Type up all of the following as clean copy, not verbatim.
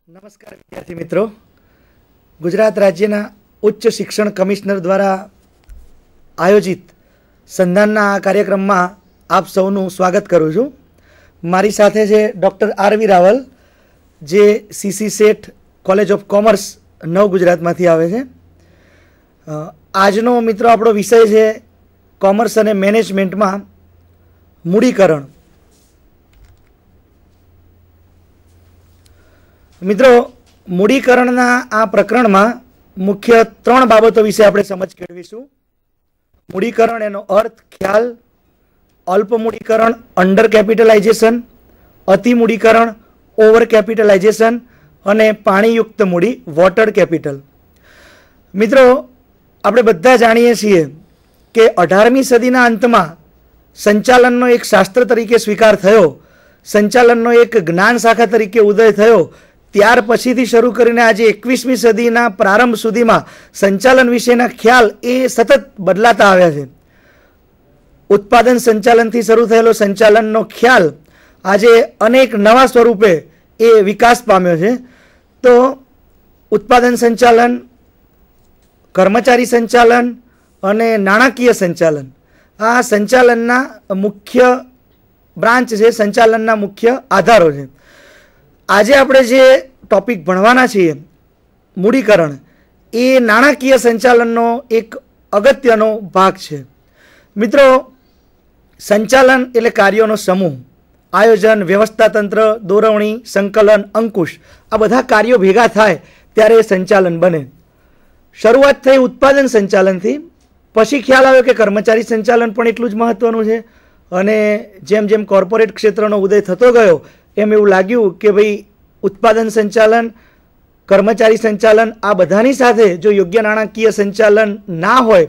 नमस्कार विद्यार्थी मित्रों, गुजरात राज्यना उच्च शिक्षण कमिश्नर द्वारा आयोजित संधानना आ कार्यक्रममां आप सौનું स्वागत करूँ छूँ। मारी साथे छे doctor RV. Rawal, J CC set college of commerce नव गुजरातमांथी आवे छे। आजनो मित्रों आपणो विषय छे कॉमर्स अने मैनेजमेंटमां मूडीकरण। मित्रों, मूडीकरणना आ प्रकरणमां मुख्य 3 बाबतो विषे आपणे समज केळवीशुं। मूडीकरण एनो अर्थ, ख्याल, अल्प मूडीकरण अंडर केपिटलाइजेशन, अति मूडीकरण ओवर केपिटलाइजेशन अने पाणीयुक्त मूडी वॉटर केपिटल। मित्रों, आपणे बधा जाणीए छीए के 18મી सदीना अंतमां संचालननो एक शास्त्र तरीके स्वीकार थयो, संचालननो एक ज्ञान शाखा तरीके उदय थयो। त्यार पछीथी शरू करीने आजे 21મી सदीना प्रारंभ सुधीमां संचालन विशेना ख्याल ए सतत बदलाता आव्या छे। उत्पादन संचालनथी शरू थयेलो संचालननो ख्याल आजे अनेक नवा स्वरूपे ए विकास पाम्यो छे। तो उत्पादन संचालन, कर्मचारी संचालन अने नाणाकीय संचालन आ संचालनना मुख्य ब्रांच छे, संचालनना मुख्य आधारो छे। आज आपणे जे टॉपिक भणवाना छीए मूडीकरण, ए नाणाकीय संचालननो एक अगत्यनो भाग छे। मित्रों, संचालन एटले कार्योनो समूह, आयोजन, व्यवस्था तंत्र, दोरवणी, संकलन, अंकुश आ बधा कार्यो भेगा थाय त्यारे संचालन बने। शरूआत थई उत्पादन संचालनथी, पछी ख्याल आव्यो के कर्मचारी संचालन पण एटलुं ज महत्वनुं छे। अने जेम जेम कॉर्पोरेट क्षेत्रनो उदय थतो गयो एम एवुं लाग्युं के भाई उत्पादन संचालन, कर्मचारी संचालन आ बधानी साथे जो योग्य नाणाकीय संचालन ना होय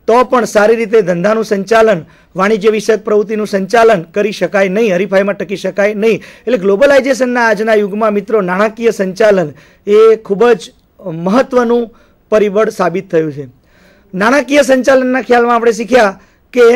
तो पण सारी रीते धंधानुं संचालन, वाणिज्य विषयक प्रवृत्तिनुं संचालन करी शकाय नहीं, हरीफाईमां टकी शकाय नहीं। एटले ग्लोबलाइजेशनना आजना युगमां मित्रों नाणाकीय संचालन ए खूब ज महत्वनुं परिबळ साबित थयुं छे। नाणाकीय संचालनना ख्यालमां आपणे शीख्या के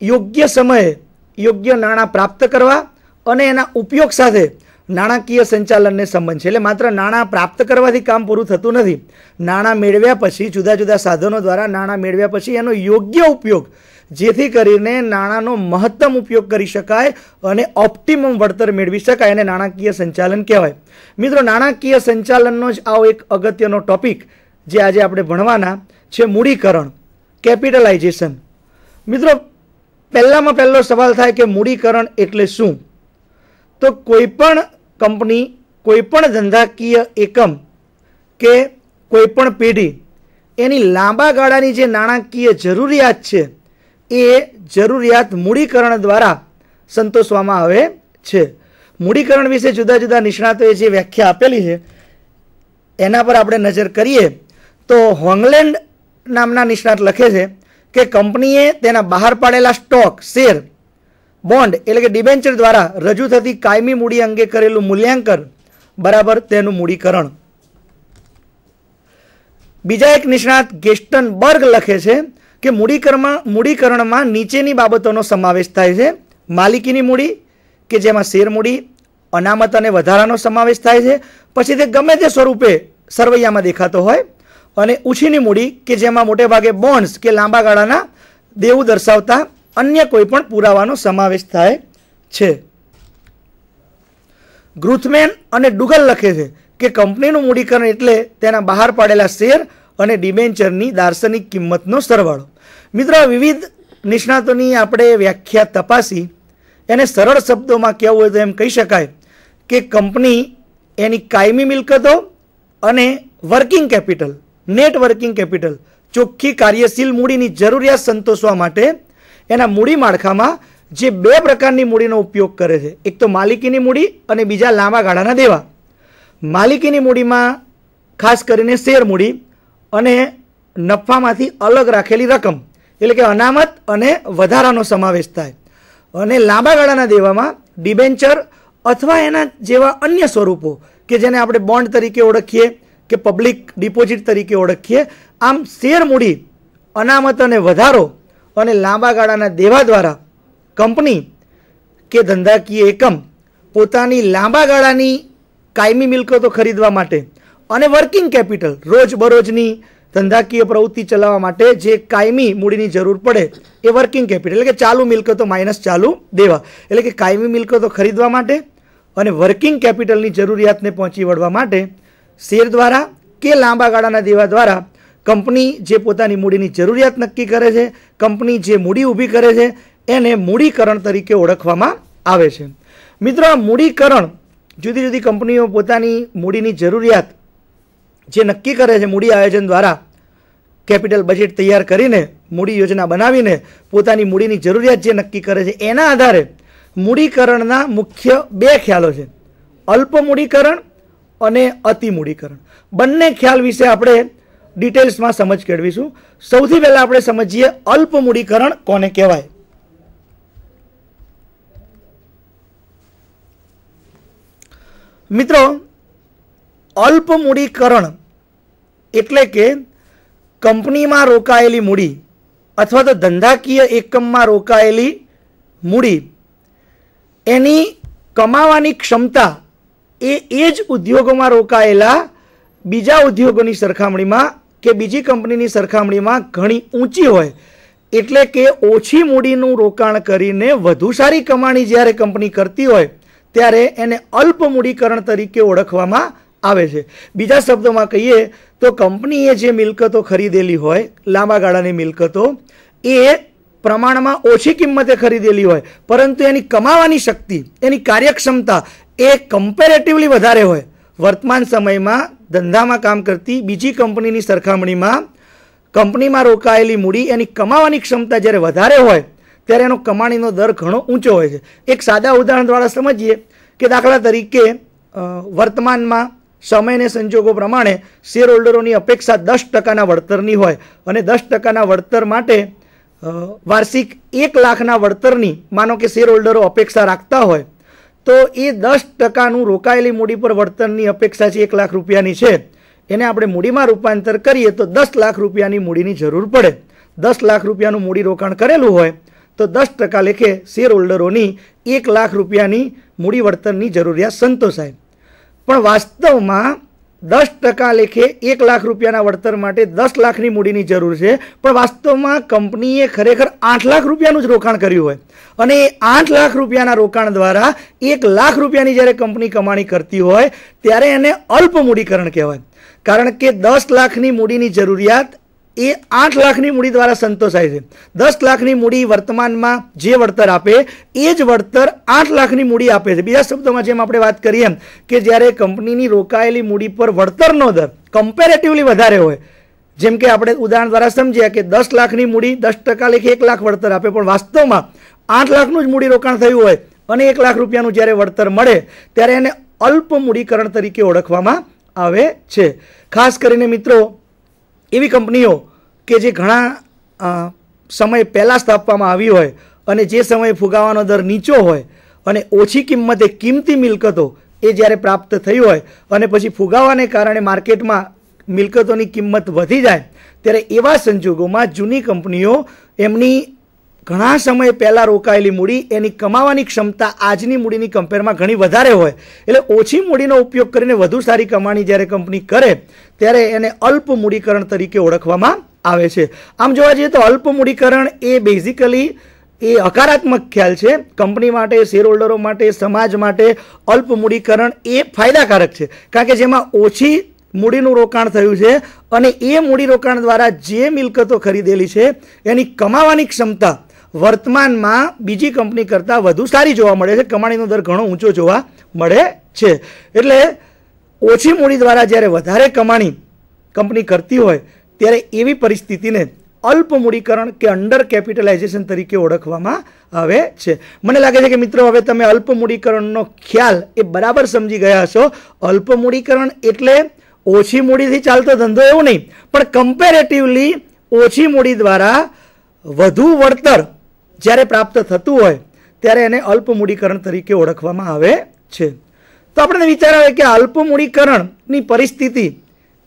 योग्य समये योग्य नाणां प्राप्त करवा अने एना उपयोग साथे नाणाकीय संचालनने संबंध छे। એટલે मात्र नाणां प्राप्त करवाथी काम पूरुं थतुं नथी। नाणां मेळव्या पछी जुदा जुदा साधनो द्वारा नाणां मेळव्या पछी एनो योग्य उपयोग, जेथी करीने नाणांनो महत्तम उपयोग करी शकाय अने ऑप्टिमम वळतर मेळवी शकाय, अने नाणाकीय संचालन कहेवाय। मित्रों, नाणाकीय संचालननो ज आवो एक अगत्यनो टॉपिक जे आजे आपणे भणवाना छे, मूडीकरण, केपिटलाइजेशन। मित्रों, पहेलामां पहेलो सवाल थाय के मूडीकरण एटले शुं? तो कोईपण कंपनी, कोईपण धंधाकीय एकम के कोईपण पेढ़ी एनी लांबा गाळानी जे नाणाकीय जरूरियात छे ए जरूरियात मूडीकरण द्वारा संतोषवामां आवे छे। मूडीकरण विषे जुदा जुदा निष्णातोए जे व्याख्या आपेली छे एना पर आपणे नजर करीए तो होंगलेंड नामना निष्णात लखे छे के कंपनीए तेना बहार पाडेला स्टॉक, शेर, बॉन्ड एटले के डिबेन्चर द्वारा रजू थती कायमी मूडी अंगे करेलुं मूल्यांकन बराबर तेनुं मूडीकरण। बीजा एक निष्णात गेस्टनबर्ग लखे छे के मूडीकरणमां नीचेनी बाबतोनो समावेश थाय छे। मालिकीनी मूडी के जेमां शेर मूडी, अनामत अने વધારાનો समावेश थाय छे, पछी ते गमे ते स्वरूपे सरवैयामां देखातो होय, अने ऊंचीनी मूडी के जेमां मोटे भागे बॉन्ड्स के लांबा गाळाना देवुं दर्शावता अन्य कोईपण पुरावानो समावेश थाय छे। ग्रुथमेन अने डुगल लखे छे के कंपनीनुं मूडीकरण एटले तेना बहार पाडेला शेर अने डिबेन्चरनी दार्शनिक किंमतनो सरवाळो। मित्रों, विविध निष्णातोनी आपणे व्याख्या तपासी एने सरळ शब्दोमां कहेवुं होय तो एम कही शकाय के कंपनी एनी कायमी मिलकतो अने working capital, net working capital, ચોખ્ખી કાર્યશીલ મૂડીની જરૂરિયાત સંતોષવા માટે એના મૂડી માળખામાં જે 2 પ્રકારની મૂડીનો ઉપયોગ કરે છે, એક તો માલિકીની મૂડી અને બીજા લાંબા ગાળાના દેવા। માલિકીની મૂડીમાં ખાસ કરીને શેર મૂડી અને નફામાંથી અલગ રાખેલી રકમ એટલે કે અનામત અને વધારાનો સમાવેશ થાય, અને લાંબા ગાળાના દેવામાં ડિબેન્ચર અથવા એના જેવા અન્ય સ્વરૂપો કે જેને આપણે બોન્ડ તરીકે ઓળખીએ કે પબ્લિક ડિપોઝિટ તરીકે ઓળખીએ। આમ શેર મૂડી, અનામત અને વધારો અને લાંબા ગાળાના દેવા દ્વારા કંપની કે ધંધાકીય એકમ પોતાની લાંબા ગાળાની કાયમી મિલકતો ખરીદવા માટે, અને વર્કિંગ કેપિટલ રોજબરોજની ધંધાકીય પ્રવૃત્તિ ચલાવવા માટે જે કાયમી મૂડીની જરૂર પડે એ વર્કિંગ કેપિટલ એટલે કે ચાલુ મિલકતો માઇનસ ચાલુ દેવા. એટલે કે કાયમી મિલકતો ખરીદવા માટે અને વર્કિંગ કેપિટલની જરૂરિયાતને પહોંચી વળવા માટે શેર દ્વારા કે લાંબા ગાળાના દેવા દ્વારા કંપની જે પોતાની મૂડીની જરૂરિયાત નક્કી કરે છે, કંપની જે મૂડી ઊભી કરે છે એને મૂડીકરણ તરીકે ઓળખવામાં આવે છે. મિત્રો, આ મૂડીકરણ જુદી જુદી કંપનીઓ પોતાની મૂડીની જરૂરિયાત જે નક્કી કરે છે મૂડી આયોજન દ્વારા, કેપિટલ બજેટ તૈયાર કરીને મૂડી યોજના બનાવીને પોતાની મૂડીની જરૂરિયાત જે નક્કી કરે છે એના આધારે મૂડીકરણના મુખ્ય બે ખ્યાલો છે, અલ્પ મૂડીકરણ અને અતિ મૂડીકરણ. બંને ખ્યાલ વિશે આપણે ડિટેલ્સમાં સમજ કેળવીશું. સૌથી પહેલાં આપણે સમજીએ અલ્પ મૂડીકરણ કોને કહેવાય. મિત્રો, અલ્પ મૂડીકરણ એટલે કે કંપનીમાં રોકાયેલી મૂડી અથવા તો ધંધાકીય એકમમાં રોકાયેલી મૂડી એની કમાવાની ક્ષમતા એ જ ઉદ્યોગોમાં રોકાયેલા બીજા ઉદ્યોગોની સરખામણીમાં કે બીજી કંપનીની સરખામણીમાં ઘણી ઊંચી હોય. એટલે કે ઓછી મૂડીનું રોકાણ કરીને વધુ સારી કમાણી જ્યારે કંપની કરતી હોય ત્યારે એને અલ્પ મૂડીકરણ તરીકે ઓળખવામાં આવે છે. બીજા શબ્દોમાં કહીએ તો કંપનીએ જે મિલકતો ખરીદેલી હોય, લાંબા ગાળાની મિલકતો, એ પ્રમાણમાં ઓછી કિંમતે ખરીદેલી હોય પરંતુ એની કમાવાની શક્તિ, એની કાર્યક્ષમતા એ કમ્પેરેટિવલી વધારે હોય. વર્તમાન સમયમાં ધંધામાં કામ કરતી બીજી કંપનીની સરખામણીમાં કંપનીમાં રોકાયેલી મૂડી એની કમાવાની ક્ષમતા જ્યારે વધારે હોય ત્યારે એનો કમાણીનો દર ઘણો ઊંચો હોય છે. એક સાદા ઉદાહરણ દ્વારા સમજીએ કે દાખલા તરીકે વર્તમાનમાં સમયને સંજોગો પ્રમાણે શેર હોલ્ડરોની અપેક્ષા 10%ના વળતરની હોય અને 10%ના વળતર માટે વાર્ષિક 1 લાખના વળતરની માનો કે શેર હોલ્ડરો અપેક્ષા રાખતા હોય તો એ 10%નું રોકાયેલી મૂડી પર વળતરની અપેક્ષા છે 1 લાખ રૂપિયાની છે, એને આપણે મૂડીમાં રૂપાંતર કરીએ તો 10 લાખ રૂપિયાની મૂડીની જરૂર પડે. 10 લાખ રૂપિયાનું મૂડી રોકાણ કરેલું હોય તો 10% લેખે શેર હોલ્ડરોની 1 લાખ રૂપિયાની મૂડી વળતરની જરૂરિયાત સંતોષાય. પણ વાસ્તવમાં 10% લેખે 1 લાખ રૂપિયાના વળતર માટે 10 લાખની મૂડીની જરૂર છે, પણ વાસ્તવમાં કંપનીએ ખરેખર 8 લાખ રૂપિયાનું જ રોકાણ કર્યું હોય અને એ 8 લાખ રૂપિયાના રોકાણ દ્વારા 1 લાખ રૂપિયાની જ્યારે કંપની કમાણી કરતી હોય ત્યારે એને અલ્પ મૂડીકરણ કહેવાય. કારણ કે 10 લાખની મૂડીની જરૂરિયાત એ 8 લાખની મૂડી દ્વારા સંતોષાય છે. 10 લાખની મૂડી વર્તમાનમાં જે વળતર આપે એ જ વળતર 8 લાખની મૂડી આપે છે. બીજા શબ્દોમાં જેમ આપણે વાત કરીએ એમ કે જ્યારે કંપનીની રોકાયેલી મૂડી પર વળતરનો દર કમ્પેરેટિવલી વધારે હોય, જેમ કે આપણે ઉદાહરણ દ્વારા સમજ્યા કે 10 લાખની મૂડી 10% લેખે 1 લાખ વળતર આપે, પણ વાસ્તવમાં 8 લાખનું જ મૂડી રોકાણ થયું હોય અને 1 લાખ રૂપિયાનું જ્યારે વળતર મળે ત્યારે એને અલ્પ મૂડીકરણ તરીકે ઓળખવામાં આવે છે. ખાસ કરીને મિત્રો, એવી કંપનીઓ કે જે ઘણા સમય પહેલાં સ્થાપવામાં આવી હોય અને જે સમયે ફુગાવાનો દર નીચો હોય અને ઓછી કિંમતે કિંમતી મિલકતો એ જ્યારે પ્રાપ્ત થઈ હોય અને પછી ફુગાવાને કારણે માર્કેટમાં મિલકતોની કિંમત વધી જાય ત્યારે એવા સંજોગોમાં જૂની કંપનીઓ એમની ઘણા સમય પહેલાં રોકાયેલી મૂડી એની કમાવાની ક્ષમતા આજની મૂડીની કમ્પેરમાં ઘણી વધારે હોય એટલે ઓછી મૂડીનો ઉપયોગ કરીને વધુ સારી કમાણી જ્યારે કંપની કરે ત્યારે એને અલ્પ મૂડીકરણ તરીકે ઓળખવામાં આવે છે. આમ જોવા જઈએ તો અલ્પ મૂડીકરણ એ બેઝિકલી એ હકારાત્મક ખ્યાલ છે. કંપની માટે, શેર હોલ્ડરો માટે, સમાજ માટે અલ્પ મૂડીકરણ એ ફાયદાકારક છે કારણ કે જેમાં ઓછી મૂડીનું રોકાણ થયું છે અને એ મૂડી રોકાણ દ્વારા જે મિલકતો ખરીદેલી છે એની કમાવાની ક્ષમતા વર્તમાનમાં બીજી કંપની કરતાં વધુ સારી જોવા મળે છે. કમાણીનો દર ઘણો ઊંચો જોવા મળે છે. એટલે ઓછી મૂડી દ્વારા જ્યારે વધારે કમાણી કંપની કરતી હોય ત્યારે એવી પરિસ્થિતિને અલ્પ મૂડીકરણ કે અંડર કેપિટલાઇઝેશન તરીકે ઓળખવામાં આવે છે. મને લાગે છે કે મિત્રો હવે તમે અલ્પ મૂડીકરણનો ખ્યાલ એ બરાબર સમજી ગયા હશો. અલ્પ મૂડીકરણ એટલે ઓછી મૂડીથી ચાલતો ધંધો એવું નહીં, પણ કમ્પેરેટિવલી ઓછી મૂડી દ્વારા વધુ વળતર જ્યારે પ્રાપ્ત થતું હોય ત્યારે એને અલ્પ મૂડીકરણ તરીકે ઓળખવામાં આવે છે. તો આપણને વિચાર આવે કે અલ્પ મૂડીકરણની પરિસ્થિતિ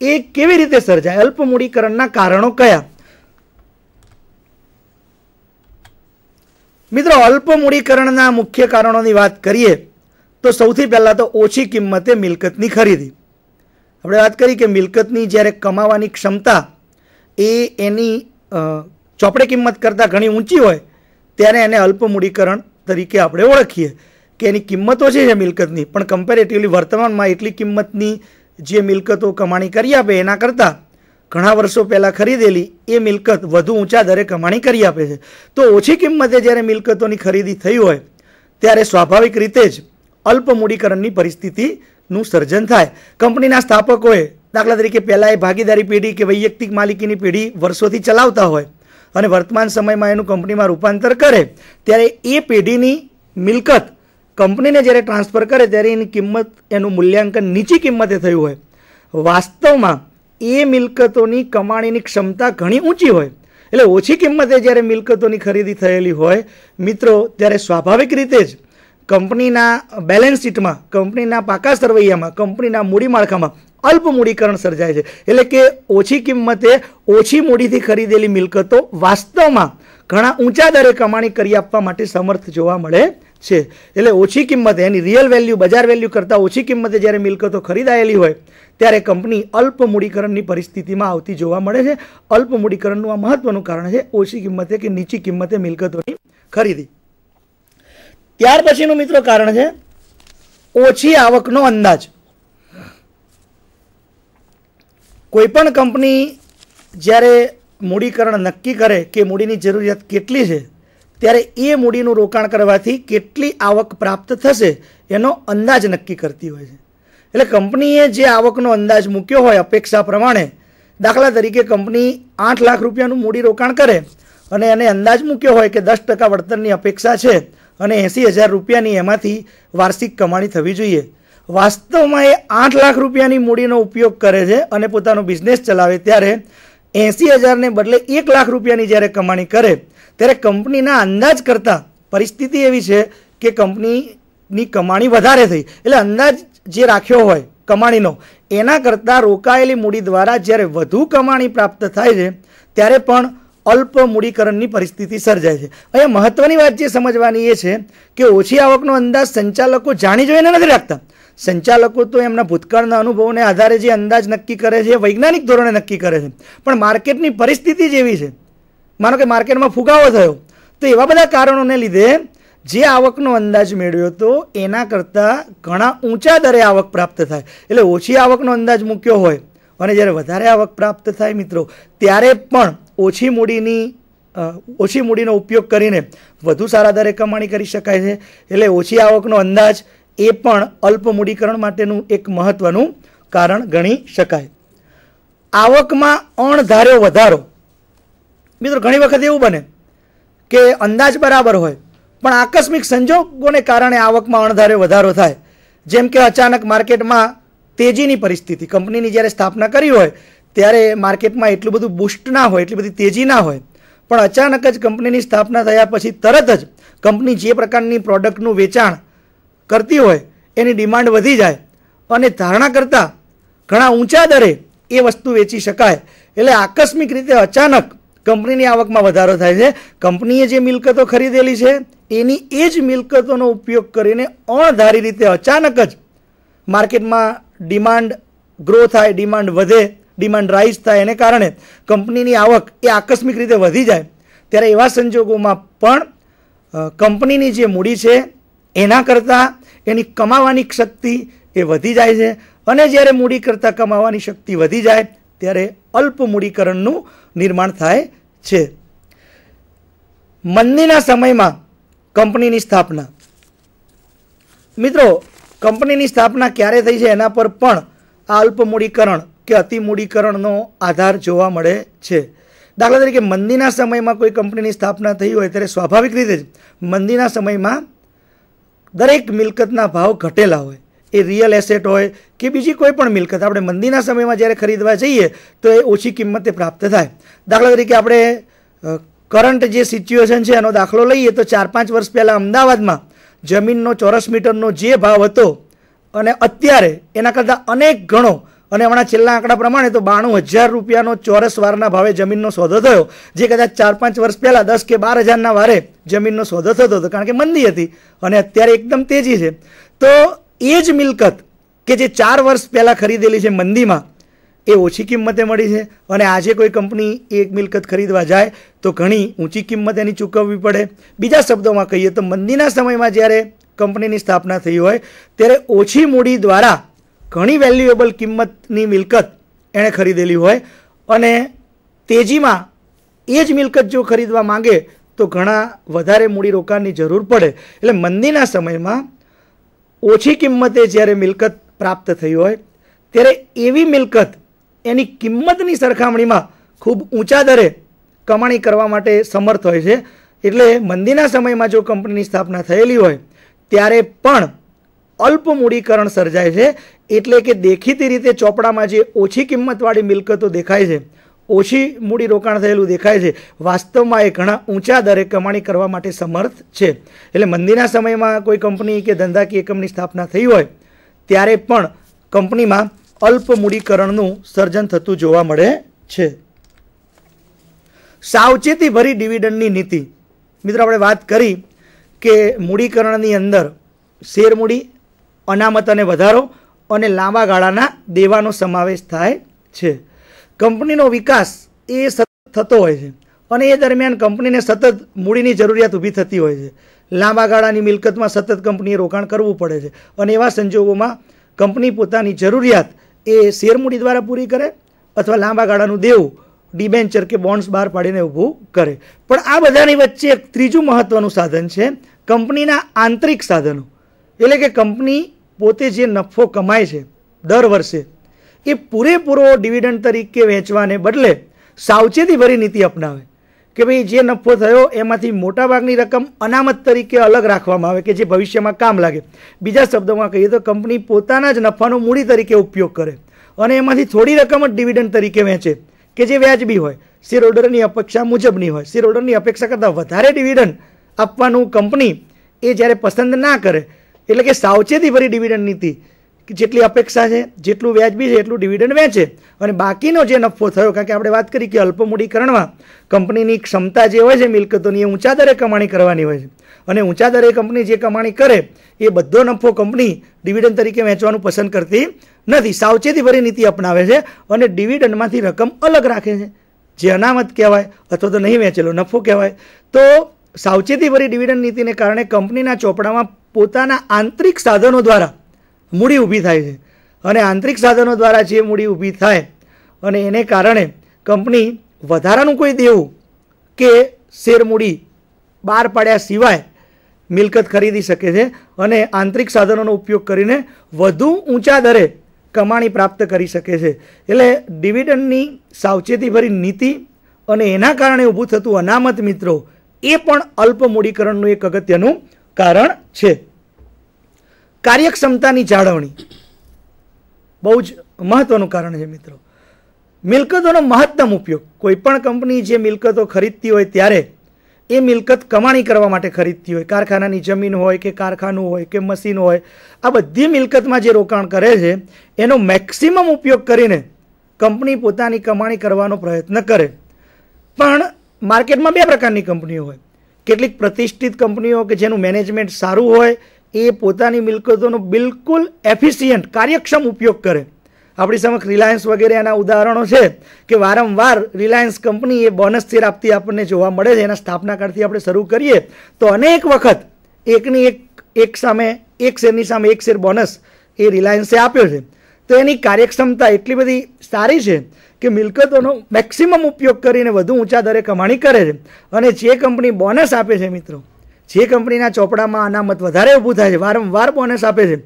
એ કેવી રીતે સર્જાય, અલ્પ મૂડીકરણના કારણો કયા. મિત્રો, અલ્પ મૂડીકરણના મુખ્ય કારણોની વાત કરીએ તો સૌથી પહેલાં તો ઓછી કિંમતે મિલકતની ખરીદી. આપણે વાત કરી કે મિલકતની જ્યારે કમાવાની ક્ષમતા એ એની ચોપડે કિંમત કરતાં ઘણી ઊંચી હોય ત્યારે એને અલ્પ મૂડીકરણ તરીકે આપણે ઓળખીએ કે એની કિંમત ઓછી છે મિલકતની, પણ કમ્પેરેટિવલી વર્તમાનમાં એટલી કિંમતની જે મિલકતો કમાણી કરી આપે એના કરતાં ઘણા વર્ષો પહેલાં ખરીદેલી એ મિલકત વધુ ઊંચા દરે કમાણી કરી આપે છે. તો ઓછી કિંમતે જ્યારે મિલકતોની ખરીદી થઈ હોય ત્યારે સ્વાભાવિક રીતે જ અલ્પ મૂડીકરણની પરિસ્થિતિનું સર્જન થાય. કંપનીના સ્થાપકોએ દાખલા તરીકે પહેલાં એ ભાગીદારી પેઢી કે વૈયક્તિક માલિકીની પેઢી વર્ષોથી ચલાવતા હોય અને વર્તમાન સમયમાં એનું કંપનીમાં રૂપાંતર કરે ત્યારે એ પેઢીની મિલકત કંપનીને જ્યારે ટ્રાન્સફર કરે ત્યારે એની કિંમત, એનું મૂલ્યાંકન નીચી કિંમતે થયું હોય. વાસ્તવમાં એ મિલકતોની કમાણીની ક્ષમતા ઘણી ઊંચી હોય. એટલે ઓછી કિંમતે જ્યારે મિલકતોની ખરીદી થયેલી હોય મિત્રો, ત્યારે સ્વાભાવિક રીતે જ કંપનીના બેલેન્સ શીટમાં, કંપનીના પાકા સરવૈયામાં, કંપનીના મૂડી માળખામાં અલ્પ મૂડીકરણ સર્જાય છે. એટલે કે ઓછી કિંમતે ઓછી મૂડીથી ખરીદેલી મિલકતો વાસ્તવમાં ઘણા ઊંચા દરે કમાણી કરી આપવા માટે સમર્થ જોવા મળે છે. એટલે ઓછી કિંમતે, એની રિયલ વેલ્યુ, બજાર વેલ્યુ કરતાં ઓછી કિંમતે જ્યારે મિલકતો ખરીદાયેલી હોય ત્યારે કંપની અલ્પ મૂડીકરણની પરિસ્થિતિમાં આવતી જોવા મળે છે. અલ્પ મૂડીકરણનું આ મહત્વનું કારણ છે ઓછી કિંમતે કે નીચી કિંમતે મિલકતોની ખરીદી. ત્યાર પછીનું મિત્રો કારણ છે ઓછી આવકનો અંદાજ. કોઈપણ કંપની જ્યારે મૂડીકરણ નક્કી કરે કે મૂડીની જરૂરિયાત કેટલી છે ત્યારે એ મૂડીનું રોકાણ કરવાથી કેટલી આવક પ્રાપ્ત થશે એનો અંદાજ નક્કી કરતી હોય છે. એટલે કંપનીએ જે આવકનો અંદાજ મૂક્યો હોય અપેક્ષા પ્રમાણે, દાખલા તરીકે કંપની 8 લાખ રૂપિયાનું મૂડી રોકાણ કરે અને એને અંદાજ મૂક્યો હોય કે 10% વળતરની અપેક્ષા છે અને 80,000 રૂપિયાની એમાંથી વાર્ષિક કમાણી થવી જોઈએ. વાસ્તવમાં એ 8 લાખ રૂપિયાની મૂડીનો ઉપયોગ કરે છે અને પોતાનો બિઝનેસ ચલાવે ત્યારે 80,000ને બદલે 1 લાખ રૂપિયાની જ્યારે કમાણી કરે ત્યારે કંપનીના અંદાજ કરતાં પરિસ્થિતિ એવી છે કે કંપનીની કમાણી વધારે થઈ. એટલે અંદાજ જે રાખ્યો હોય કમાણીનો એના કરતાં રોકાયેલી મૂડી દ્વારા જ્યારે વધુ કમાણી પ્રાપ્ત થાય છે ત્યારે પણ અલ્પ મૂડીકરણની પરિસ્થિતિ સર્જાય છે. અહીંયા મહત્વની વાત જે સમજવાની એ છે કે ઓછી આવકનો અંદાજ સંચાલકો જાણી જોઈને નથી રાખતા. સંચાલકો તો એમના ભૂતકાળના અનુભવોને આધારે જે અંદાજ નક્કી કરે છે વૈજ્ઞાનિક ધોરણે નક્કી કરે છે, પણ માર્કેટની પરિસ્થિતિ જ એવી છે. માનો કે માર્કેટમાં ફુગાવો થયો તો એવા બધા કારણોને લીધે જે આવકનો અંદાજ મેળવ્યો હતો એના કરતાં ઘણા ઊંચા દરે આવક પ્રાપ્ત થાય. એટલે ઓછી આવકનો અંદાજ મૂક્યો હોય અને જ્યારે વધારે આવક પ્રાપ્ત થાય મિત્રો ત્યારે પણ ઓછી મૂડીનો ઉપયોગ કરીને વધુ સારા દરે કમાણી કરી શકાય છે. એટલે ઓછી આવકનો અંદાજ એ પણ અલ્પ મૂડીકરણ માટેનું એક મહત્વનું કારણ ગણી શકાય. આવકમાં અણધાર્યો વધારો. મિત્રો ઘણી વખત એવું બને કે અંદાજ બરાબર હોય પણ આકસ્મિક સંજોગોને કારણે આવકમાં અણધાર્યો વધારો થાય. જેમ કે અચાનક માર્કેટમાં તેજીની પરિસ્થિતિ, કંપનીની જ્યારે સ્થાપના કરી હોય ત્યારે માર્કેટમાં એટલું બધું બૂસ્ટ ના હોય, એટલી બધી તેજી ના હોય, પણ અચાનક જ કંપનીની સ્થાપના થયા પછી તરત જ કંપની જે પ્રકારની પ્રોડક્ટનું વેચાણ કરતી હોય એની ડિમાન્ડ વધી જાય અને ધારણા કરતાં ઘણા ઊંચા દરે એ વસ્તુ વેચી શકાય. એટલે આકસ્મિક રીતે અચાનક કંપનીની આવકમાં વધારો થાય છે. કંપનીએ જે મિલકતો ખરીદેલી છે એની એ જ મિલકતોનો ઉપયોગ કરીને અણધારી રીતે અચાનક જ માર્કેટમાં ડિમાન્ડ ગ્રો થાય, ડિમાન્ડ વધે, ડિમાન્ડ રાઇઝ થાય, એને કારણે કંપનીની આવક એ આકસ્મિક રીતે વધી જાય. ત્યારે એવા સંજોગોમાં પણ કંપનીની જે મૂડી છે એના કરતાં એની કમાવાની શક્તિ એ વધી જાય છે અને જ્યારે મૂડી કરતાં કમાવાની શક્તિ વધી જાય ત્યારે અલ્પ મૂડીકરણનું નિર્માણ થાય છે. મંદીના સમયમાં કંપનીની સ્થાપના. મિત્રો કંપનીની સ્થાપના ક્યારે થઈ છે એના પર પણ આ અલ્પ મૂડીકરણ કે અતિ મૂડીકરણનો આધાર જોવા મળે છે. દાખલા તરીકે મંદીના સમયમાં કોઈ કંપનીની સ્થાપના થઈ હોય ત્યારે સ્વાભાવિક રીતે જ મંદીના સમયમાં દરેક મિલકતના ભાવ ઘટેલા હોય. એ રિયલ એસેટ હોય કે બીજી કોઈ પણ મિલકત આપણે મંદીના સમયમાં જ્યારે ખરીદવા જઈએ તો એ ઓછી કિંમતે પ્રાપ્ત થાય. દાખલા તરીકે આપણે કરંટ જે સિચ્યુએશન છે એનો દાખલો લઈએ તો 4-5 વર્ષ પહેલાં અમદાવાદમાં જમીનનો ચોરસ મીટરનો જે ભાવ હતો અને અત્યારે એના કરતાં અનેક ગણો, અને હમણાં છેલ્લા આંકડા પ્રમાણે તો 92,000 રૂપિયાનો ચોરસ વારના ભાવે જમીનનો સોદો થયો, જે કદાચ 4-5 વર્ષ પહેલાં 10 કે 12,000ના વારે જમીનનો સોદો થતો હતો કારણ કે મંદી હતી અને અત્યારે એકદમ તેજી છે. તો તો એ જ મિલકત કે જે 4 વર્ષ પહેલાં ખરીદેલી છે મંદીમાં, એ ઓછી કિંમતે મળી છે અને આજે કોઈ કંપની એક મિલકત ખરીદવા જાય તો ઘણી ઊંચી કિંમત એની ચૂકવવી પડે. બીજા શબ્દોમાં કહીએ તો મંદીના સમયમાં જ્યારે કંપનીની સ્થાપના થઈ હોય ત્યારે ઓછી મૂડી દ્વારા ઘણી વેલ્યુએબલ કિંમતની મિલકત એણે ખરીદેલી હોય અને તેજીમાં એ જ મિલકત જો ખરીદવા માંગે તો ઘણા વધારે મૂડીરોકાણની જરૂર પડે. એટલે મંદીના સમયમાં ઓછી કિંમતે જ્યારે મિલકત પ્રાપ્ત થઈ હોય ત્યારે એવી મિલકત એની કિંમતની સરખામણીમાં ખૂબ ઊંચા દરે કમાણી કરવા માટે સમર્થ હોય છે. એટલે મંદીના સમયમાં જો કંપનીની સ્થાપના થયેલી હોય ત્યારે પણ અલ્પ મૂડીકરણ સર્જાય છે. એટલે કે દેખીતી રીતે ચોપડામાં જે ઓછી કિંમતવાળી મિલકતો દેખાય છે, ઓછી મૂડી રોકાણ થયેલું દેખાય છે, વાસ્તવમાં એ ઘણા ઊંચા દરે કમાણી કરવા માટે સમર્થ છે. એટલે મંદીના સમયમાં કોઈ કંપની કે ધંધાકીય એકમની સ્થાપના થઈ હોય ત્યારે પણ કંપનીમાં અલ્પ મૂડીકરણનું સર્જન થતું જોવા મળે છે. સાવચેતી ભરી ડિવિડન્ડની નીતિ. મિત્રો, આપણે વાત કરી કે મૂડીકરણની અંદર શેર મૂડી, અનામત અને વધારો અને લાંબા ગાળાના દેવાનો સમાવેશ થાય છે. કંપનીનો વિકાસ એ સતત થતો હોય છે અને એ દરમિયાન કંપનીને સતત મૂડીની જરૂરિયાત ઊભી થતી હોય છે. લાંબા ગાળાની મિલકતમાં સતત કંપનીએ રોકાણ કરવું પડે છે અને એવા સંજોગોમાં કંપની પોતાની જરૂરિયાત એ શેર મૂડી દ્વારા પૂરી કરે અથવા લાંબા ગાળાનું દેવું ડિબેન્ચર કે બોન્ડ્સ બહાર પાડીને ઊભું કરે. પણ આ બધાની વચ્ચે એક ત્રીજું મહત્વનું સાધન છે કંપનીના આંતરિક સાધનો. એટલે કે કંપની પોતે જે નફો કમાય છે દર વર્ષે એ પૂરેપૂરો ડિવિડન્ડ તરીકે વેચવાને બદલે સાવચેતી ભરી નીતિ અપનાવે કે ભાઈ જે નફો થયો એમાંથી મોટાભાગની રકમ અનામત તરીકે અલગ રાખવામાં આવે કે જે ભવિષ્યમાં કામ લાગે. બીજા શબ્દોમાં કહીએ તો કંપની પોતાના જ નફાનો મૂડી તરીકે ઉપયોગ કરે અને એમાંથી થોડી રકમ જ ડિવિડન્ડ તરીકે વેચે કે જે વ્યાજબી હોય, શેર હોલ્ડરની અપેક્ષા મુજબની હોય. શેર હોલ્ડરની અપેક્ષા કરતાં વધારે ડિવિડન્ડ આપવાનું કંપની એ જ્યારે પસંદ ના કરે, એટલે કે સાવચેતી ભરી ડિવિડન્ડ નીતિ, જેટલી અપેક્ષા છે, જેટલું વ્યાજબી છે એટલું ડિવિડન્ડ વેચે અને બાકીનો જે નફો થયો, કારણ કે આપણે વાત કરી કે અલ્પ મૂડીકરણમાં કંપનીની ક્ષમતા જે હોય છે મિલકતોની એ ઊંચા દરે કમાણી કરવાની હોય છે અને ઊંચા દરે કંપની જે કમાણી કરે એ બધો નફો કંપની ડિવિડન્ડ તરીકે વેચવાનું પસંદ કરતી નથી. સાવચેતી ભરી નીતિ અપનાવે છે અને ડિવિડન્ડમાંથી રકમ અલગ રાખે છે, જે અનામત કહેવાય અથવા તો નહીં વેચેલો નફો કહેવાય. તો સાવચેતી ભરી ડિવિડન્ડ નીતિને કારણે કંપનીના ચોપડામાં પોતાના આંતરિક સાધનો દ્વારા મૂડી ઊભી થાય છે અને આંતરિક સાધનો દ્વારા જે મૂડી ઊભી થાય અને એને કારણે કંપની વધારાનું કોઈ દેવું કે શેર મૂડી બહાર પાડ્યા સિવાય મિલકત ખરીદી શકે છે અને આંતરિક સાધનોનો ઉપયોગ કરીને વધુ ઊંચા દરે કમાણી પ્રાપ્ત કરી શકે છે. એટલે ડિવિડન્ડની સાવચેતીભરી નીતિ અને એના કારણે ઊભું થતું અનામત, મિત્રો, એ પણ અલ્પ મૂડીકરણનું એક અગત્યનું કારણ છે. કાર્યક્ષમતાની જાળવણી બહુ જ મહત્વનું કારણ છે. મિત્રો, મિલકતોનો મહત્તમ ઉપયોગ. કોઈ પણ કંપની જે મિલકતો ખરીદતી હોય ત્યારે એ મિલકત કમાણી કરવા માટે ખરીદતી હોય. કારખાનાની જમીન હોય કે કારખાનું હોય કે મશીન હોય, આ બધી મિલકતમાં જે રોકાણ કરે છે એનો મેક્સિમમ ઉપયોગ કરીને કંપની પોતાની કમાણી કરવાનો પ્રયત્ન કરે. પણ માર્કેટમાં બે પ્રકારની કંપનીઓ હોય. કેટલીક પ્રતિષ્ઠિત કંપનીઓ કે જેનું મેનેજમેન્ટ સારું હોય એ પોતાની મિલકતોનો બિલકુલ એફિશિયન્ટ, કાર્યક્ષમ ઉપયોગ કરે. આપણી સમક્ષ રિલાયન્સ વગેરે એના ઉદાહરણો છે કે વારંવાર રિલાયન્સ કંપની એ બોનસ શેર આપતી આપણને જોવા મળે છે. એના સ્થાપના કાળથી આપણે શરૂ કરીએ તો અનેક વખત એક શેરની સામે એક શેર બોનસ એ રિલાયન્સે આપ્યો છે. તો એની કાર્યક્ષમતા એટલી બધી સારી છે કે મિલકતોનો મેક્સિમમ ઉપયોગ કરીને વધુ ઊંચા દરે કમાણી કરે છે. અને જે કંપની બોનસ આપે છે, મિત્રો, જે કંપનીના ચોપડામાં અનામત વધારે ઊભું થાય છે, વારંવાર બોનસ આપે છે,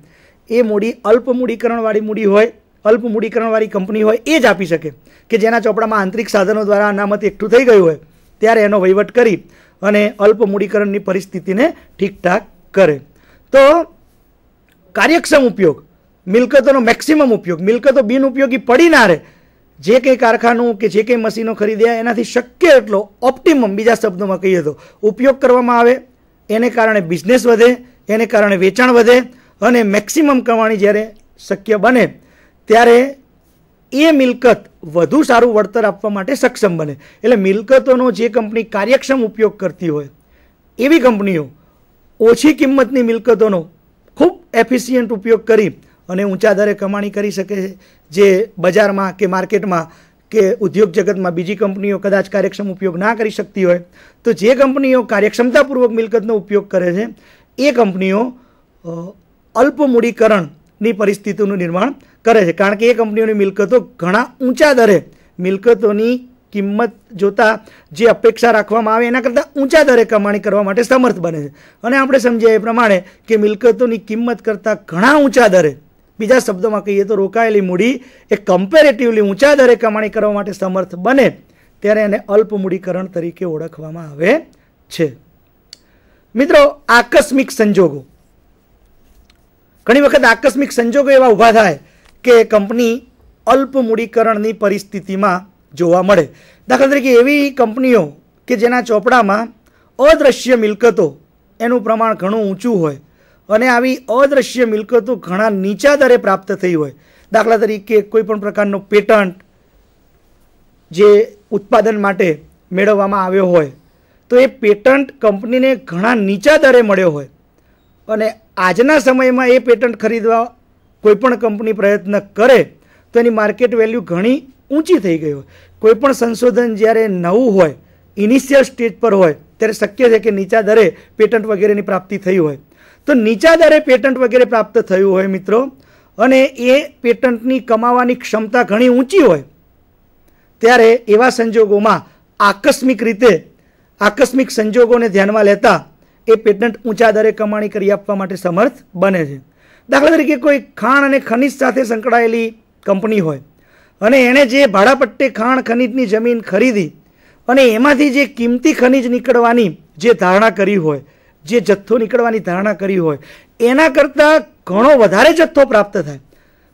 એ મૂડી અલ્પ મૂડીકરણવાળી મૂડી હોય, અલ્પ મૂડીકરણવાળી કંપની હોય એ જ આપી શકે કે જેના ચોપડામાં આંતરિક સાધનો દ્વારા અનામત એકઠું થઈ ગયું હોય ત્યારે એનો વહીવટ કરી અને અલ્પ મૂડીકરણની પરિસ્થિતિને ઠીકઠાક કરે. તો કાર્યક્ષમ ઉપયોગ, મિલકતોનો મેક્સિમમ ઉપયોગ, મિલકતો બિનઉપયોગી પડી ના રહે, જે કંઈ કારખાનું કે જે કંઈ મશીનો ખરીદ્યા એનાથી શક્ય એટલો ઓપ્ટિમમ, બીજા શબ્દોમાં કહીએ તો, ઉપયોગ કરવામાં આવે. એને કારણે બિઝનેસ વધે, એને કારણે વેચાણ વધે અને મેક્સિમમ કમાણી જ્યારે શક્ય બને ત્યારે એ મિલકત વધુ સારું વળતર આપવા માટે સક્ષમ બને. એટલે મિલકતોનો જે કંપની કાર્યક્ષમ ઉપયોગ કરતી હોય એવી કંપનીઓ ઓછી કિંમતની મિલકતોનો ખૂબ એફિશિયન્ટ ઉપયોગ કરી અને ઊંચા દરે કમાણી કરી શકે છે, જે બજારમાં કે માર્કેટમાં કે ઉદ્યોગ જગતમાં બીજી કંપનીઓ કદાચ કાર્યક્ષમ ઉપયોગ ના કરી શકતી હોય. તો જે કંપનીઓ કાર્યક્ષમતાપૂર્વક મિલકતનો ઉપયોગ કરે છે એ કંપનીઓ અલ્પ મૂડીકરણની પરિસ્થિતિનું નિર્માણ કરે છે, કારણ કે એ કંપનીઓની મિલકતો ઘણા ઊંચા દરે મિલકતોની કિંમત જોતાં જે અપેક્ષા રાખવામાં આવે એના કરતાં ઊંચા દરે કમાણી કરવા માટે સમર્થ બને છે. અને આપણે સમજીએ એ પ્રમાણે કે મિલકતોની કિંમત કરતાં ઘણા ઊંચા દરે, બીજા શબ્દોમાં કહીએ તો રોકાયેલી મૂડી એ કમ્પેરેટિવલી ઊંચા દરે કમાણી કરવા માટે સમર્થ બને ત્યારે એને અલ્પ મૂડીકરણ તરીકે ઓળખવામાં આવે છે. મિત્રો, આકસ્મિક સંજોગો, ઘણી વખત આકસ્મિક સંજોગો એવા ઊભા થાય કે કંપની અલ્પ મૂડીકરણની પરિસ્થિતિમાં જોવા મળે. દાખલા તરીકે એવી કંપનીઓ કે જેના ચોપડામાં અદ્રશ્ય મિલકતો એનું પ્રમાણ ઘણું ઊંચું હોય અને આવી અદ્રશ્ય મિલકતો ઘણા નીચા દરે પ્રાપ્ત થઈ હોય. દાખલા તરીકે કોઈ પણ પ્રકારનો પેટન્ટ જે ઉત્પાદન માટે મેળવવામાં આવ્યો હોય તો એ પેટન્ટ કંપનીને ઘણા નીચા દરે મળ્યો હોય અને આજના સમયમાં એ પેટન્ટ ખરીદવા કોઈપણ કંપની પ્રયત્ન કરે તો એની માર્કેટ વેલ્યુ ઘણી ઊંચી થઈ ગઈ હોય. કોઈપણ સંશોધન જ્યારે નવું હોય, ઇનિશિયલ સ્ટેજ પર હોય, ત્યારે શક્ય છે કે નીચા દરે પેટન્ટ વગેરેની પ્રાપ્તિ થઈ હોય. તો નીચા દરે પેટન્ટ વગેરે પ્રાપ્ત થયું હોય મિત્રો, અને એ પેટન્ટની કમાવાની ક્ષમતા ઘણી ઊંચી હોય, ત્યારે એવા સંજોગોમાં આકસ્મિક સંજોગોને ધ્યાનમાં લેતા એ પેટન્ટ ઊંચા દરે કમાણી કરી આપવા માટે સમર્થ બને છે. દાખલા તરીકે કોઈ ખાણ અને ખનિજ સાથે સંકળાયેલી કંપની હોય અને એણે જે ભાડાપટ્ટે ખાણ ખનિજની જમીન ખરીદી અને એમાંથી જે કિંમતી ખનિજ નીકળવાની જે ધારણા કરી હોય, જે જથ્થો નીકળવાની ધારણા કરી હોય, એના કરતાં ઘણો વધારે જથ્થો પ્રાપ્ત થાય,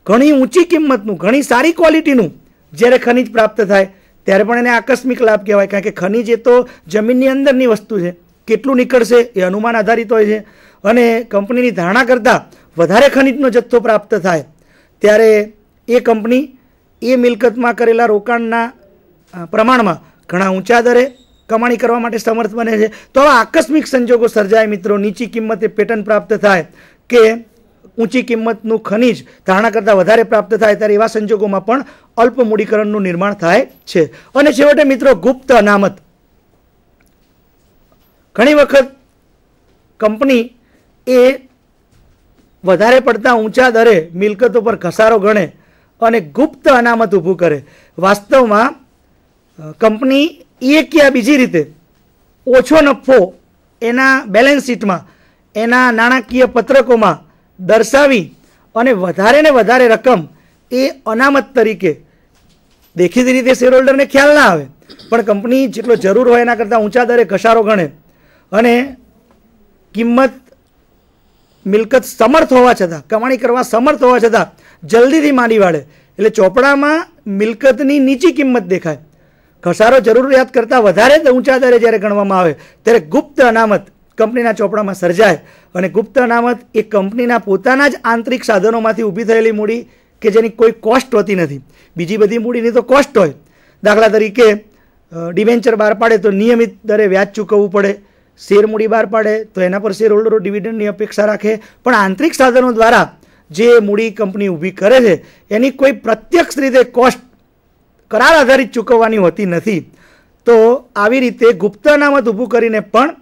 ઘણી ઊંચી કિંમતનું, ઘણી સારી ક્વોલિટીનું જ્યારે ખનિજ પ્રાપ્ત થાય ત્યારે પણ એને આકસ્મિક લાભ કહેવાય. કારણ કે ખનિજ એ તો જમીનની અંદરની વસ્તુ છે, કેટલું નીકળશે એ અનુમાન આધારિત હોય છે અને કંપનીની ધારણા કરતાં વધારે ખનિજનો જથ્થો પ્રાપ્ત થાય ત્યારે એ કંપની એ મિલકતમાં કરેલા રોકાણના પ્રમાણમાં ઘણા ઊંચા દરે કમાણી કરવા માટે સમર્થ બને છે. તો આવા આકસ્મિક સંજોગો સર્જાય મિત્રો, નીચી કિંમતે પેટન્ટ પ્રાપ્ત થાય કે ઊંચી કિંમતનું ખનિજ ધારણા કરતાં વધારે પ્રાપ્ત થાય ત્યારે એવા સંજોગોમાં પણ અલ્પ મૂડીકરણનું નિર્માણ થાય છે. અને છેવટે મિત્રો, ગુપ્ત અનામત. ઘણી વખત કંપની એ વધારે પડતા ઊંચા દરે મિલકતો પર ઘસારો ગણે અને ગુપ્ત અનામત ઊભું કરે. વાસ્તવમાં કંપની એક યા બીજી રીતે ઓછો નફો એના બેલેન્સ શીટમાં, એના નાણાકીય પત્રકોમાં દર્શાવી અને વધારે ને વધારે રકમ એ અનામત તરીકે, દેખીતી રીતે શેરહોલ્ડરને ખ્યાલ ના આવે પણ કંપની જેટલો જરૂર હોય એના કરતાં ઊંચા દરે ઘસારો ગણે અને કિંમત મિલકત સમર્થ હોવા છતાં, કમાણી કરવા સમર્થ હોવા છતાં જલ્દીથી માંડી વાળે. એટલે ચોપડામાં મિલકતની નીચી કિંમત દેખાય, ઘસારો જરૂરિયાત કરતાં વધારે ઊંચા દરે જ્યારે ગણવામાં આવે ત્યારે ગુપ્ત અનામત કંપનીના ચોપડામાં સર્જાય. અને ગુપ્ત અનામત એ કંપનીના પોતાના જ આંતરિક સાધનોમાંથી ઊભી થયેલી મૂડી કે જેની કોઈ કોસ્ટ હોતી નથી. બીજી બધી મૂડીની તો કોસ્ટ હોય. દાખલા તરીકે ડિવેન્ચર બહાર પાડે તો નિયમિત દરે વ્યાજ ચૂકવવું પડે, શેર મૂડી બહાર પાડે તો એના પર શેર હોલ્ડરો ડિવિડન્ડની અપેક્ષા રાખે. પણ આંતરિક સાધનો દ્વારા જે મૂડી કંપની ઊભી કરે છે એની કોઈ પ્રત્યક્ષ રીતે કોસ્ટ કરાર આધારિત ચૂકવવાની હોતી નથી. તો આવી રીતે ગુપ્ત અનામત ઊભું કરીને પણ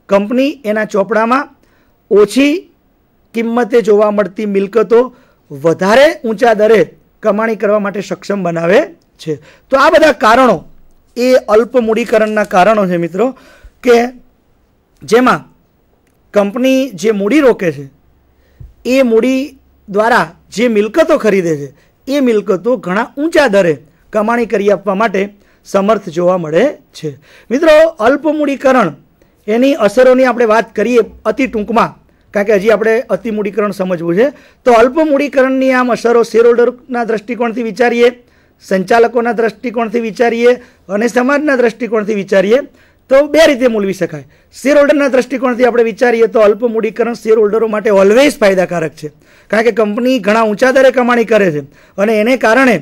કંપની એના ચોપડામાં ઓછી કિંમતે જોવા મળતી મિલકતો વધારે ઊંચા દરે કમાણી કરવા માટે સક્ષમ બનાવે છે. તો આ બધા કારણો એ અલ્પ મૂડીકરણના કારણો છે મિત્રો, કે જેમાં કંપની જે મૂડી રોકે છે એ મૂડી દ્વારા જે મિલકતો ખરીદે છે એ મિલકતો ઘણા ઊંચા દરે કમાણી કરી આપવા માટે સમર્થ જોવા મળે છે. મિત્રો, અલ્પ મૂડીકરણ એની અસરોની આપણે વાત કરીએ અતિ ટૂંકમાં, કારણ કે હજી આપણે અતિ મૂડીકરણ સમજવું છે. તો અલ્પ મૂડીકરણની આમ અસરો શેરહોલ્ડરના દૃષ્ટિકોણથી વિચારીએ, સંચાલકોના દૃષ્ટિકોણથી વિચારીએ અને સમાજના દૃષ્ટિકોણથી વિચારીએ તો બે રીતે મૂલવી શકાય. શેરહોલ્ડરના દૃષ્ટિકોણથી આપણે વિચારીએ તો અલ્પ મૂડીકરણ શેરહોલ્ડરો માટે ઓલવેઝ ફાયદાકારક છે, કારણ કે કંપની ઘણા ઊંચા દરે કમાણી કરે છે અને એને કારણે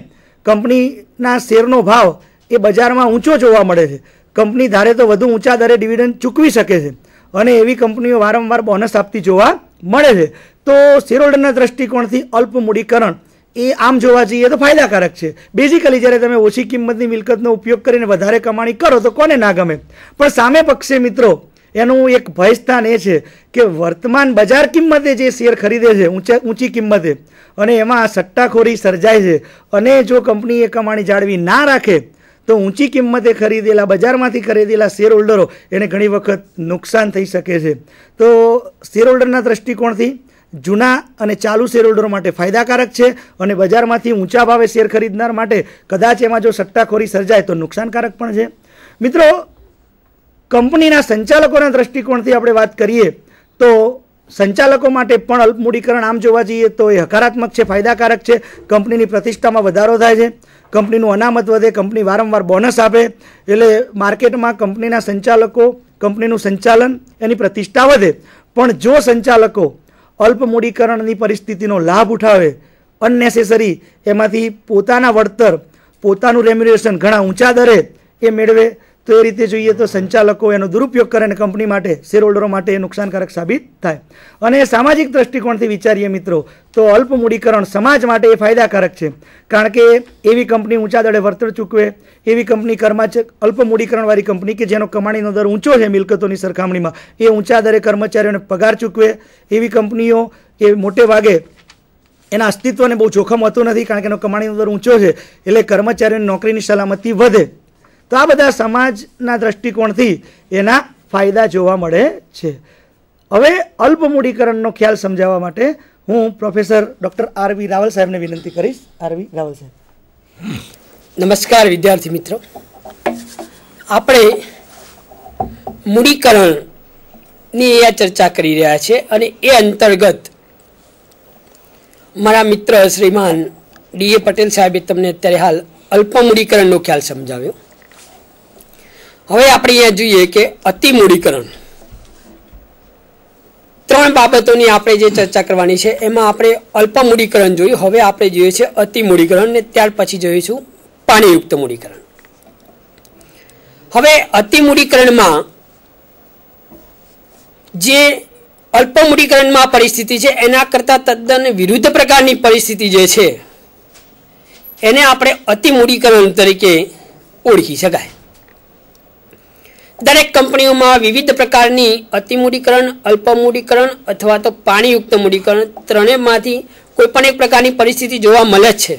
કંપનીના શેરનો ભાવ એ બજારમાં ઊંચો જોવા મળે છે. કંપની ધારે તો વધુ ઊંચા દરે ડિવિડન્ડ ચૂકવી શકે છે અને એવી કંપનીઓ વારંવાર બોનસ આપતી જોવા મળે છે. તો શેર હોલ્ડરના દ્રષ્ટિકોણથી અલ્પ મૂડીકરણ એ આમ જોવા જઈએ તો ફાયદાકારક છે. બેઝિકલી જ્યારે તમે ઓછી કિંમતની મિલકતનો ઉપયોગ કરીને વધારે કમાણી કરો તો કોને ના ગમે, પણ સામે પક્ષે મિત્રો એનું એક ભયસ્થાન એ છે કે વર્તમાન બજાર કિંમતે જે શેર ખરીદે છે ઊંચી કિંમતે, અને એમાં સટ્ટાખોરી સર્જાય છે, અને જો કંપની એ કમાણી જાળવી ના રાખે તો ઊંચી કિંમતે ખરીદેલા બજારમાંથી ખરીદેલા શેર હોલ્ડરો એને ઘણી વખત નુકસાન થઈ શકે છે. તો શેર હોલ્ડરના દ્રષ્ટિકોણથી જૂના અને ચાલુ શેર હોલ્ડરો માટે ફાયદાકારક છે, અને બજારમાંથી ઊંચા ભાવે શેર ખરીદનાર માટે કદાચ એમાં જો સટ્ટાખોરી સર્જાય તો નુકસાનકારક પણ છે. મિત્રો, કંપનીના સંચાલકોના દ્રષ્ટિકોણથી આપણે વાત કરીએ તો સંચાલકો માટે પણ અલ્પ મૂડીકરણ આમ જોવા જઈએ તો એ હકારાત્મક છે, ફાયદાકારક છે. કંપનીની પ્રતિષ્ઠામાં વધારો થાય છે, કંપનીનું અનામત વધે, કંપની વારંવાર બોનસ આપે, એટલે માર્કેટમાં કંપનીના સંચાલકો, કંપનીનું સંચાલન, એની પ્રતિષ્ઠા વધે. પણ જો સંચાલકો અલ્પ મૂડીકરણની પરિસ્થિતિનો લાભ ઉઠાવે, અનનેસેસરી એમાંથી પોતાના વળતર, પોતાનું રેમ્યુનરેશન ઘણા ઊંચા દરે એ મેળવે, તો એ રીતે જોઈએ તો સંચાલકો એનો દુરુપયોગ કરે અને કંપની માટે, શેર હોલ્ડરો માટે એ નુકસાનકારક સાબિત થાય. અને સામાજિક દ્રષ્ટિકોણથી વિચારીએ મિત્રો તો અલ્પ મૂડીકરણ સમાજ માટે એ ફાયદાકારક છે, કારણ કે એવી કંપની ઊંચા દરે વળતર ચૂકવે, એવી કંપની અલ્પ મૂડીકરણવાળી કંપની કે જેનો કમાણીનો દર ઊંચો છે મિલકતોની સરખામણીમાં, એ ઊંચા દરે કર્મચારીઓને પગાર ચૂકવે, એવી કંપનીઓ એ મોટે ભાગે એના અસ્તિત્વને બહુ જોખમ હોતું નથી, કારણ કે એનો કમાણીનો દર ઊંચો છે, એટલે કર્મચારીઓની નોકરીની સલામતી વધે. તો આ બધા સમાજના દ્રષ્ટિકોણથી એના ફાયદા જોવા મળે છે. હવે અલ્પ મૂડીકરણનો ખ્યાલ સમજાવવા માટે હું પ્રોફેસર ડૉક્ટર આરવી રાવલ સાહેબને વિનંતી કરીશ. આરવી રાવલ સાહેબ. નમસ્કાર વિદ્યાર્થી મિત્રો, આપણે મૂડીકરણની ચર્ચા કરી રહ્યા છીએ, અને એ અંતર્ગત મારા મિત્ર શ્રીમાન ડી.એ. પટેલ સાહેબે તમને અત્યારે હાલ અલ્પ મૂડીકરણનો ખ્યાલ સમજાવ્યો. હવે આપણે અહીંયા જોઈએ કે અતિ મૂડીકરણ, ત્રણ બાબતોની આપણે જે ચર્ચા કરવાની છે એમાં આપણે અલ્પ મૂડીકરણ જોયું, હવે આપણે જોઈએ છે અતિ મૂડીકરણ, ને ત્યાર પછી જોઈશું પાણીયુક્ત મૂડીકરણ. હવે અતિ મૂડીકરણમાં જે અલ્પ મૂડીકરણમાં પરિસ્થિતિ છે એના કરતાં તદ્દન વિરુદ્ધ પ્રકારની પરિસ્થિતિ જે છે એને આપણે અતિ મૂડીકરણ તરીકે ઓળખી શકાય. દરેક કંપનીઓમાં વિવિધ પ્રકારની અતિ મૂડીકરણ, અલ્પ મૂડીકરણ અથવા તો પાણીયુક્ત મૂડીકરણ, ત્રણેયમાંથી કોઈ પણ એક પ્રકારની પરિસ્થિતિ જોવા મળે જ છે.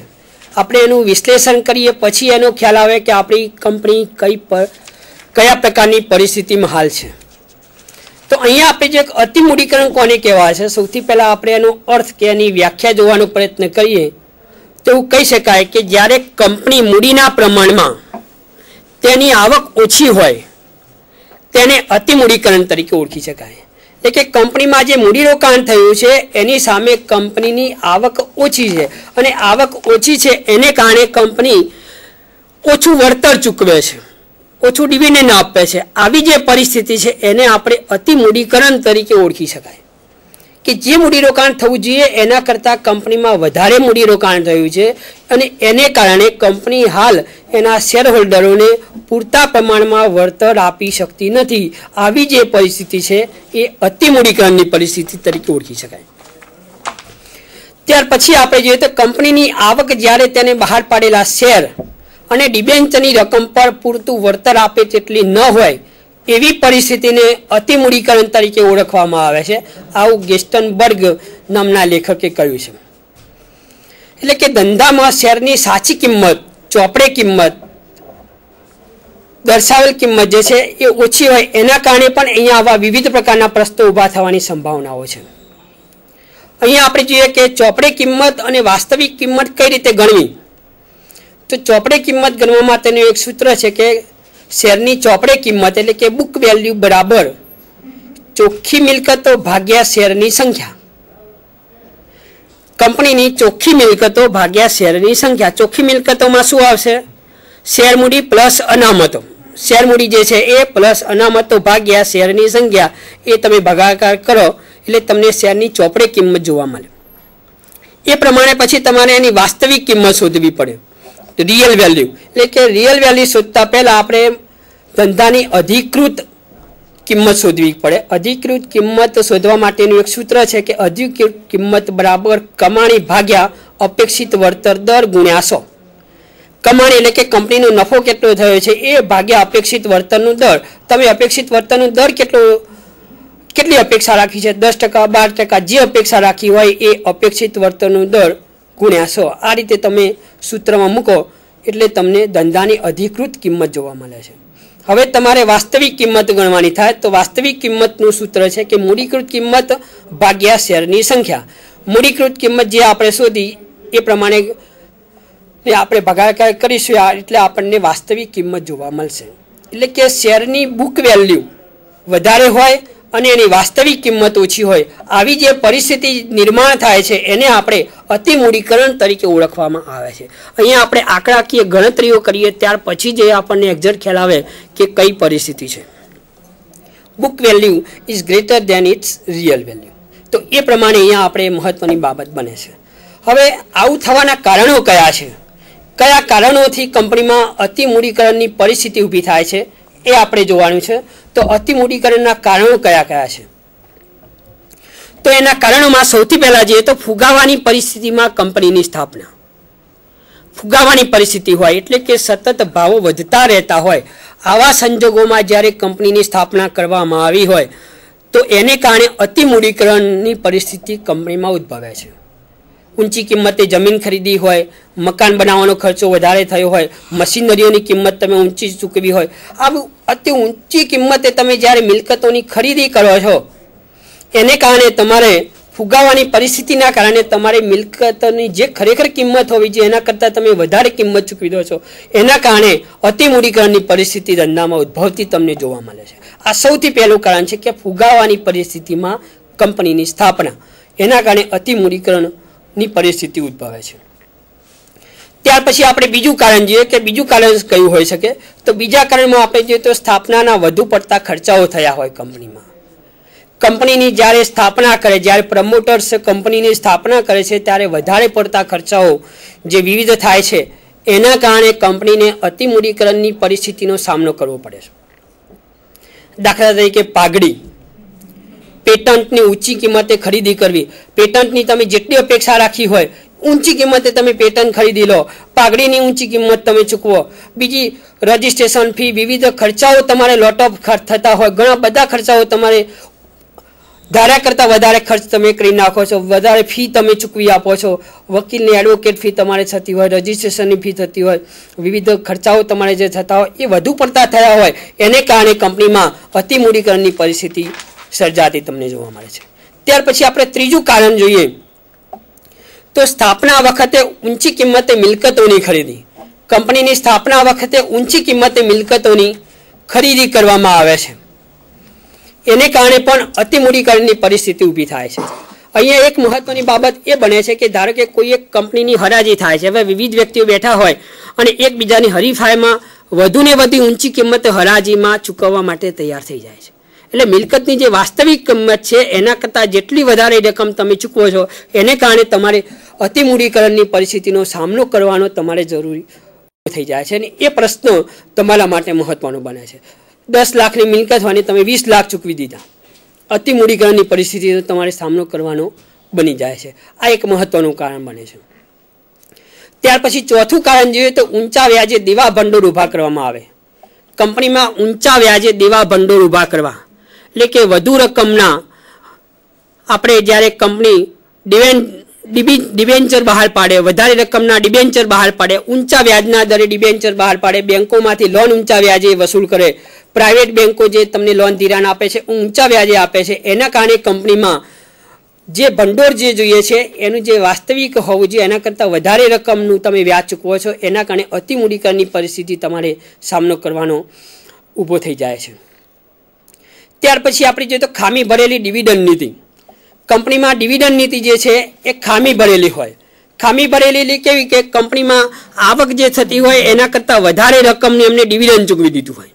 આપણે એનું વિશ્લેષણ કરીએ પછી એનો ખ્યાલ આવે કે આપણી કંપની કયા પ્રકારની પરિસ્થિતિમાં હાલ છે. તો અહીંયા આપણે જે અતિ મૂડીકરણ કોને કહેવાય છે, સૌથી પહેલાં આપણે એનો અર્થ કે એની વ્યાખ્યા જોવાનો પ્રયત્ન કરીએ તો એવું કહી શકાય કે જ્યારે કંપની મૂડીના પ્રમાણમાં તેની આવક ઓછી હોય તેને અતિ મૂડીકરણ તરીકે ઓળખી શકાય. એટલે કે કંપનીમાં જે મૂડીરોકાણ થયું છે એની સામે કંપનીની આવક ઓછી છે, અને આવક ઓછી છે એને કારણે કંપની ઓછું વળતર ચૂકવે છે, ઓછું ડિવિડન્ડ આપે છે. આવી જે પરિસ્થિતિ છે એને આપણે અતિ મૂડીકરણ તરીકે ઓળખી શકાય. કે જે મૂડીરોકાણ થવું જોઈએ એના કરતાં કંપનીમાં વધારે મૂડીરોકાણ થયું છે, અને એને કારણે કંપની હાલ એના શેર હોલ્ડરોને પૂરતા પ્રમાણમાં વળતર આપી શકતી નથી. આવી જે પરિસ્થિતિ છે એ અતિ મૂડીકરણની પરિસ્થિતિ તરીકે ઓળખી શકાય. ત્યાર પછી આપણે જોઈએ તો કંપનીની આવક જ્યારે તેને બહાર પાડેલા શેર અને ડિબેન્ચરની રકમ પર પૂરતું વળતર આપે તેટલી ન હોય એવી પરિસ્થિતિને અતિ મૂડીકરણ તરીકે ઓળખવામાં આવે છે. આવું ગેસ્ટનબર્ગ નામના લેખકે કહ્યું છે. એટલે કે ધંધામાં શેરની સાચી કિંમત, ચોપડે કિંમત, દર્શાવેલ કિંમત જે છે એ ઓછી હોય એના કારણે પણ અહીંયા આવા વિવિધ પ્રકારના પ્રશ્નો ઊભા થવાની સંભાવનાઓ છે. અહીંયા આપણે જોઈએ કે ચોપડે કિંમત અને વાસ્તવિક કિંમત કઈ રીતે ગણવી. તો ચોપડે કિંમત ગણવા માટેનું એક સૂત્ર છે કે શેરની ચોપડે કિંમત એટલે કે બુક વેલ્યુ બરાબર ચોખ્ખી મિલકતો ભાગ્યા શેરની સંખ્યા. કંપનીની ચોખ્ખી મિલકતો ભાગ્યા શેરની સંખ્યા. ચોખ્ખી મિલકતોમાં શું આવશે? શેર મૂડી પ્લસ અનામતો. શેર મૂડી જે છે એ પ્લસ અનામતો ભાગ્યા શેરની સંખ્યા, એ તમે ભાગાકાર કરો એટલે તમને શેરની ચોપડે કિંમત જોવા મળે. એ પ્રમાણે પછી તમારે એની વાસ્તવિક કિંમત શોધવી પડે, રિયલ વેલ્યુ. એટલે કે રિયલ વેલ્યુ શોધતા પહેલાં આપણે ધંધાની અધિકૃત કિંમત શોધવી પડે. અધિકૃત કિંમત શોધવા માટેનું એક સૂત્ર છે કે અધિકૃત કિંમત બરાબર કમાણી ભાગ્યા અપેક્ષિત વળતર દર ગુણ્યા 100. કમાણી એટલે કે કંપનીનો નફો કેટલો થયો છે એ ભાગ્યા અપેક્ષિત વળતરનો દર. તમે અપેક્ષિત વળતરનો દર કેટલી અપેક્ષા રાખી છે, 10%, 12%, જે અપેક્ષા રાખી હોય એ અપેક્ષિત વળતરનો દર ગુણ્યા 100. આ રીતે તમે સૂત્રમાં મૂકો એટલે તમને ધંધાની અધિકૃત કિંમત જોવા મળે છે. હવે તમારે વાસ્તવિક કિંમત ગણવાની થાય તો વાસ્તવિક કિંમતનું સૂત્ર છે કે મૂડીકૃત કિંમત ભાગ્યા શેરની સંખ્યા. મૂડીકૃત કિંમત જે આપણે શોધી એ પ્રમાણે આપણે ભાગાકાર કરીશું એટલે આપણને વાસ્તવિક કિંમત જોવા મળશે. એટલે કે શેરની બુક વેલ્યુ વધારે હોય અને એની વાસ્તવિક કિંમત ઓછી હોય આવી જે પરિસ્થિતિ નિર્માણ થાય છે એને આપણે અતિમૂડીકરણ તરીકે ઓળખવામાં આવે છે. અહીંયા આપણે આંકડાકીય ગણતરીઓ કરીએ ત્યાર પછી જે આપણને એક્ઝેક્ટ ખ્યાલ આવે કે કઈ પરિસ્થિતિ છે. Book value is greater than its real value. તો એ પ્રમાણે અહીંયા આપણે મહત્વની બાબત બને છે. હવે આવું થવાના કારણો કયા છે, કયા કારણોથી કંપનીમાં અતિમૂડીકરણની પરિસ્થિતિ ઊભી થાય છે એ આપણે જોવાનું છે. તો અતિમૂડીકરણના કારણો કયા કયા છે? તો એના કારણોમાં સૌથી પહેલા જોઈએ તો ફુગાવાની પરિસ્થિતિમાં કંપનીની સ્થાપના. ફુગાવાની પરિસ્થિતિ હોય એટલે કે સતત ભાવો વધતા રહેતા હોય આવા સંજોગોમાં જ્યારે કંપનીની સ્થાપના કરવામાં આવી હોય તો એને કારણે અતિમૂડીકરણની પરિસ્થિતિ કંપનીમાં ઉદ્ભવે છે. ઊંચી કિંમતે જમીન ખરીદી હોય, મકાન બનાવવાનો ખર્ચો વધારે થયો હોય, મશીનરીઓની કિંમત તમે ઊંચી ચૂકવી હોય, આવું અતિ ઊંચી કિંમતે તમે જ્યારે મિલકતોની ખરીદી કરો છો એને કારણે તમારે ફુગાવાની પરિસ્થિતિના કારણે તમારી મિલકતની જે ખરેખર કિંમત હોવી જોઈએ એના કરતાં તમે વધારે કિંમત ચૂકવી દો છો. એના કારણે અતિમૂડીકરણની પરિસ્થિતિ ધંધામાં ઉદ્ભવતી તમને જોવા મળે છે. આ સૌથી પહેલું કારણ છે કે ફુગાવાની પરિસ્થિતિમાં કંપનીની સ્થાપના, એના કારણે અતિમૂડીકરણની પરિસ્થિતિ ઉદ્ભવે છે. ત્યાર પછી આપણે બીજું કારણ જોઈએ કે બીજું કારણ કયું હોઈ શકે. તો બીજા કારણમાં આપણે જોઈએ તો સ્થાપનાના વધુ પડતા ખર્ચાઓ થયા હોય કંપનીમાં. કંપનીની જ્યારે સ્થાપના કરે, જ્યારે પ્રમોટર્સ કંપનીની સ્થાપના કરે છે ત્યારે વધારે પડતા ખર્ચાઓ જે વિવિધ થાય છે એના કારણે કંપનીને અતિમૂડીકરણની પરિસ્થિતિનો સામનો કરવો પડે છે. દાખલા તરીકે પાઘડી, પેટન્ટની ઊંચી કિંમતે ખરીદી કરવી. પેટન્ટની તમે જેટલી અપેક્ષા રાખી હોય ઊંચી કિંમતે તમે પેટન્ટ ખરીદી લો, પાઘડીની ઊંચી કિંમત તમે ચૂકવો. બીજી રજિસ્ટ્રેશન ફી, વિવિધ ખર્ચાઓ તમારે લોટ ઓફ થતા હોય, ઘણા બધા ખર્ચાઓ તમારે ધાર્યા કરતાં વધારે ખર્ચ તમે કરી નાખો છો, વધારે ફી તમે ચૂકવી આપો છો. વકીલની એડવોકેટ ફી તમારે થતી હોય, રજિસ્ટ્રેશનની ફી થતી હોય, વિવિધ ખર્ચાઓ તમારે જે થતા હોય એ વધુ પડતા થયા હોય એને કારણે કંપનીમાં અતિમૂડીકરણની પરિસ્થિતિ સર્જાતી તમને જોવા મળે છે. ત્યાર પછી આપણે ત્રીજું કારણ જોઈએ તો સ્થાપના વખતે ઊંચી કિંમતે મિલકતોની ખરીદી. કંપનીની સ્થાપના વખતે ઊંચી કિંમતે મિલકતોની ખરીદી કરવામાં આવે છે એને કારણે પણ અતિમૂડીકરણની પરિસ્થિતિ ઊભી થાય છે. અહીંયા એક મહત્વની બાબત એ બને છે કે ધારો કે કોઈ એક કંપનીની હરાજી થાય છે, હવે વિવિધ વ્યક્તિઓ બેઠા હોય અને એકબીજાની હરીફાઈમાં વધુને વધુ ઊંચી કિંમતે હરાજીમાં ચૂકવવા માટે તૈયાર થઈ જાય છે. એટલે મિલકતની જે વાસ્તવિક કિંમત છે એના કરતાં જેટલી વધારે રકમ તમે ચૂકવો છો એને કારણે તમારે અતિમૂડીકરણની પરિસ્થિતિનો સામનો કરવાનો તમારે જરૂરી થઈ જાય છે અને એ પ્રશ્ન તમારા માટે મહત્વનો બને છે. 10 લાખની મિલકત હોય તમે 20 લાખ ચૂકવી દીધા, અતિમૂડીકરણની પરિસ્થિતિનો તમારે સામનો કરવાનો બની જાય છે. આ એક મહત્વનું કારણ બને છે. ત્યાર પછી ચોથું કારણ જોઈએ તો ઊંચા વ્યાજે દેવા ભંડોળ ઊભા કરવામાં આવે. કંપનીમાં ઊંચા વ્યાજે દેવા ભંડોળ ઊભા કરવા એટલે કે વધુ રકમના આપણે જ્યારે કંપની ડિબેન્ચર બહાર પાડે, વધારે રકમના ડિબેન્ચર બહાર પાડે, ઊંચા વ્યાજના દરે ડિબેન્ચર બહાર પાડે, બેંકોમાંથી લોન ઊંચા વ્યાજે વસૂલ કરે, પ્રાઇવેટ બેંકો જે તમને લોન ધિરાણ આપે છે ઊંચા વ્યાજે આપે છે, એના કારણે કંપનીમાં જે ભંડોળ જે જોઈએ છે એનું જે વાસ્તવિક હોવું જોઈએ એના કરતાં વધારે રકમનું તમે વ્યાજ ચૂકવો છો એના કારણે અતિમૂડીકરણની પરિસ્થિતિ તમારે સામનો કરવાનો ઊભો થઈ જાય છે. ત્યાર પછી આપણે જોઈએ તો ખામી ભરેલી ડિવિડન્ડ નીતિ. કંપનીમાં ડિવિડન્ડ નીતિ જે છે એ ખામી ભરેલી હોય. ખામી ભરેલી કેવી કે કંપનીમાં આવક જે થતી હોય એના કરતાં વધારે રકમની એમને ડિવિડન્ડ ચૂકવી દીધું હોય.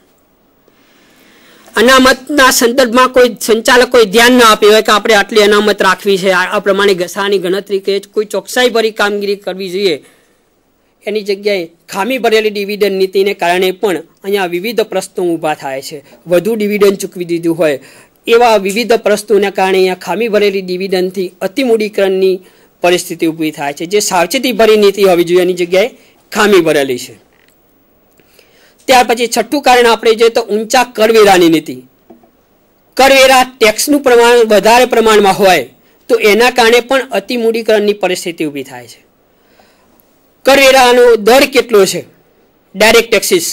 અનામતના સંદર્ભમાં કોઈ સંચાલક કોઈ ધ્યાન ના આપ્યું હોય કે આપણે આટલી અનામત રાખવી છે, આ પ્રમાણે ઘસારાની ગણતરી કે કોઈ ચોકસાઈ ભરી કામગીરી કરવી જોઈએ એની જગ્યાએ ખામી ભરેલી ડિવિડન્ડ નીતિને કારણે પણ અહીંયા વિવિધ પ્રશ્નો ઊભા થાય છે. વધુ ડિવિડન્ડ ચૂકવી દીધું હોય એવા વિવિધ પ્રશ્નોના કારણે અહીંયા ખામી ભરેલી ડિવિડન્ડથી અતિ મૂડીકરણની પરિસ્થિતિ ઊભી થાય છે. જે સાવચેતી ભરી નીતિ હોવી જોઈએ એની જગ્યાએ ખામી ભરેલી છે. ત્યાર પછી છઠ્ઠું કારણ આપણે જોઈએ તો ઊંચા કરવેરાની નીતિ. કરવેરા ટેક્સનું પ્રમાણ વધારે પ્રમાણમાં હોય તો એના કારણે પણ અતિ મૂડીકરણની પરિસ્થિતિ ઊભી થાય છે. કરવેરાનો દર કેટલો છે, ડાયરેક્ટ ટેક્સીસ,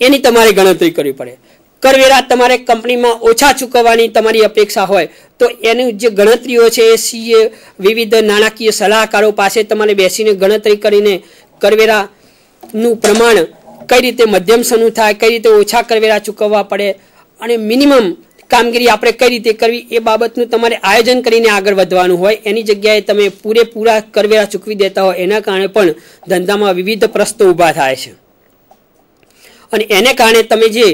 એની તમારે ગણતરી કરવી પડે. કરવેરા તમારે કંપનીમાં ઓછા ચૂકવવાની તમારી અપેક્ષા હોય તો એની જે ગણતરીઓ છે એ સીએ વિવિધ નાણાકીય સલાહકારો પાસે તમારે બેસીને ગણતરી કરીને કરવેરાનું પ્રમાણ કઈ રીતે મધ્યમ સમૂહ થાય, કઈ રીતે ઓછા કરવેરા ચૂકવવા પડે અને મિનિમમ કામગીરી આપણે કઈ રીતે કરવી એ બાબતનું તમારે આયોજન કરીને આગળ વધવાનું હોય. એની જગ્યાએ તમે પૂરેપૂરા કરવેરા ચૂકવી દેતા હોય એના કારણે પણ ધંધામાં વિવિધ પ્રશ્નો ઊભા થાય છે અને એને કારણે તમે જે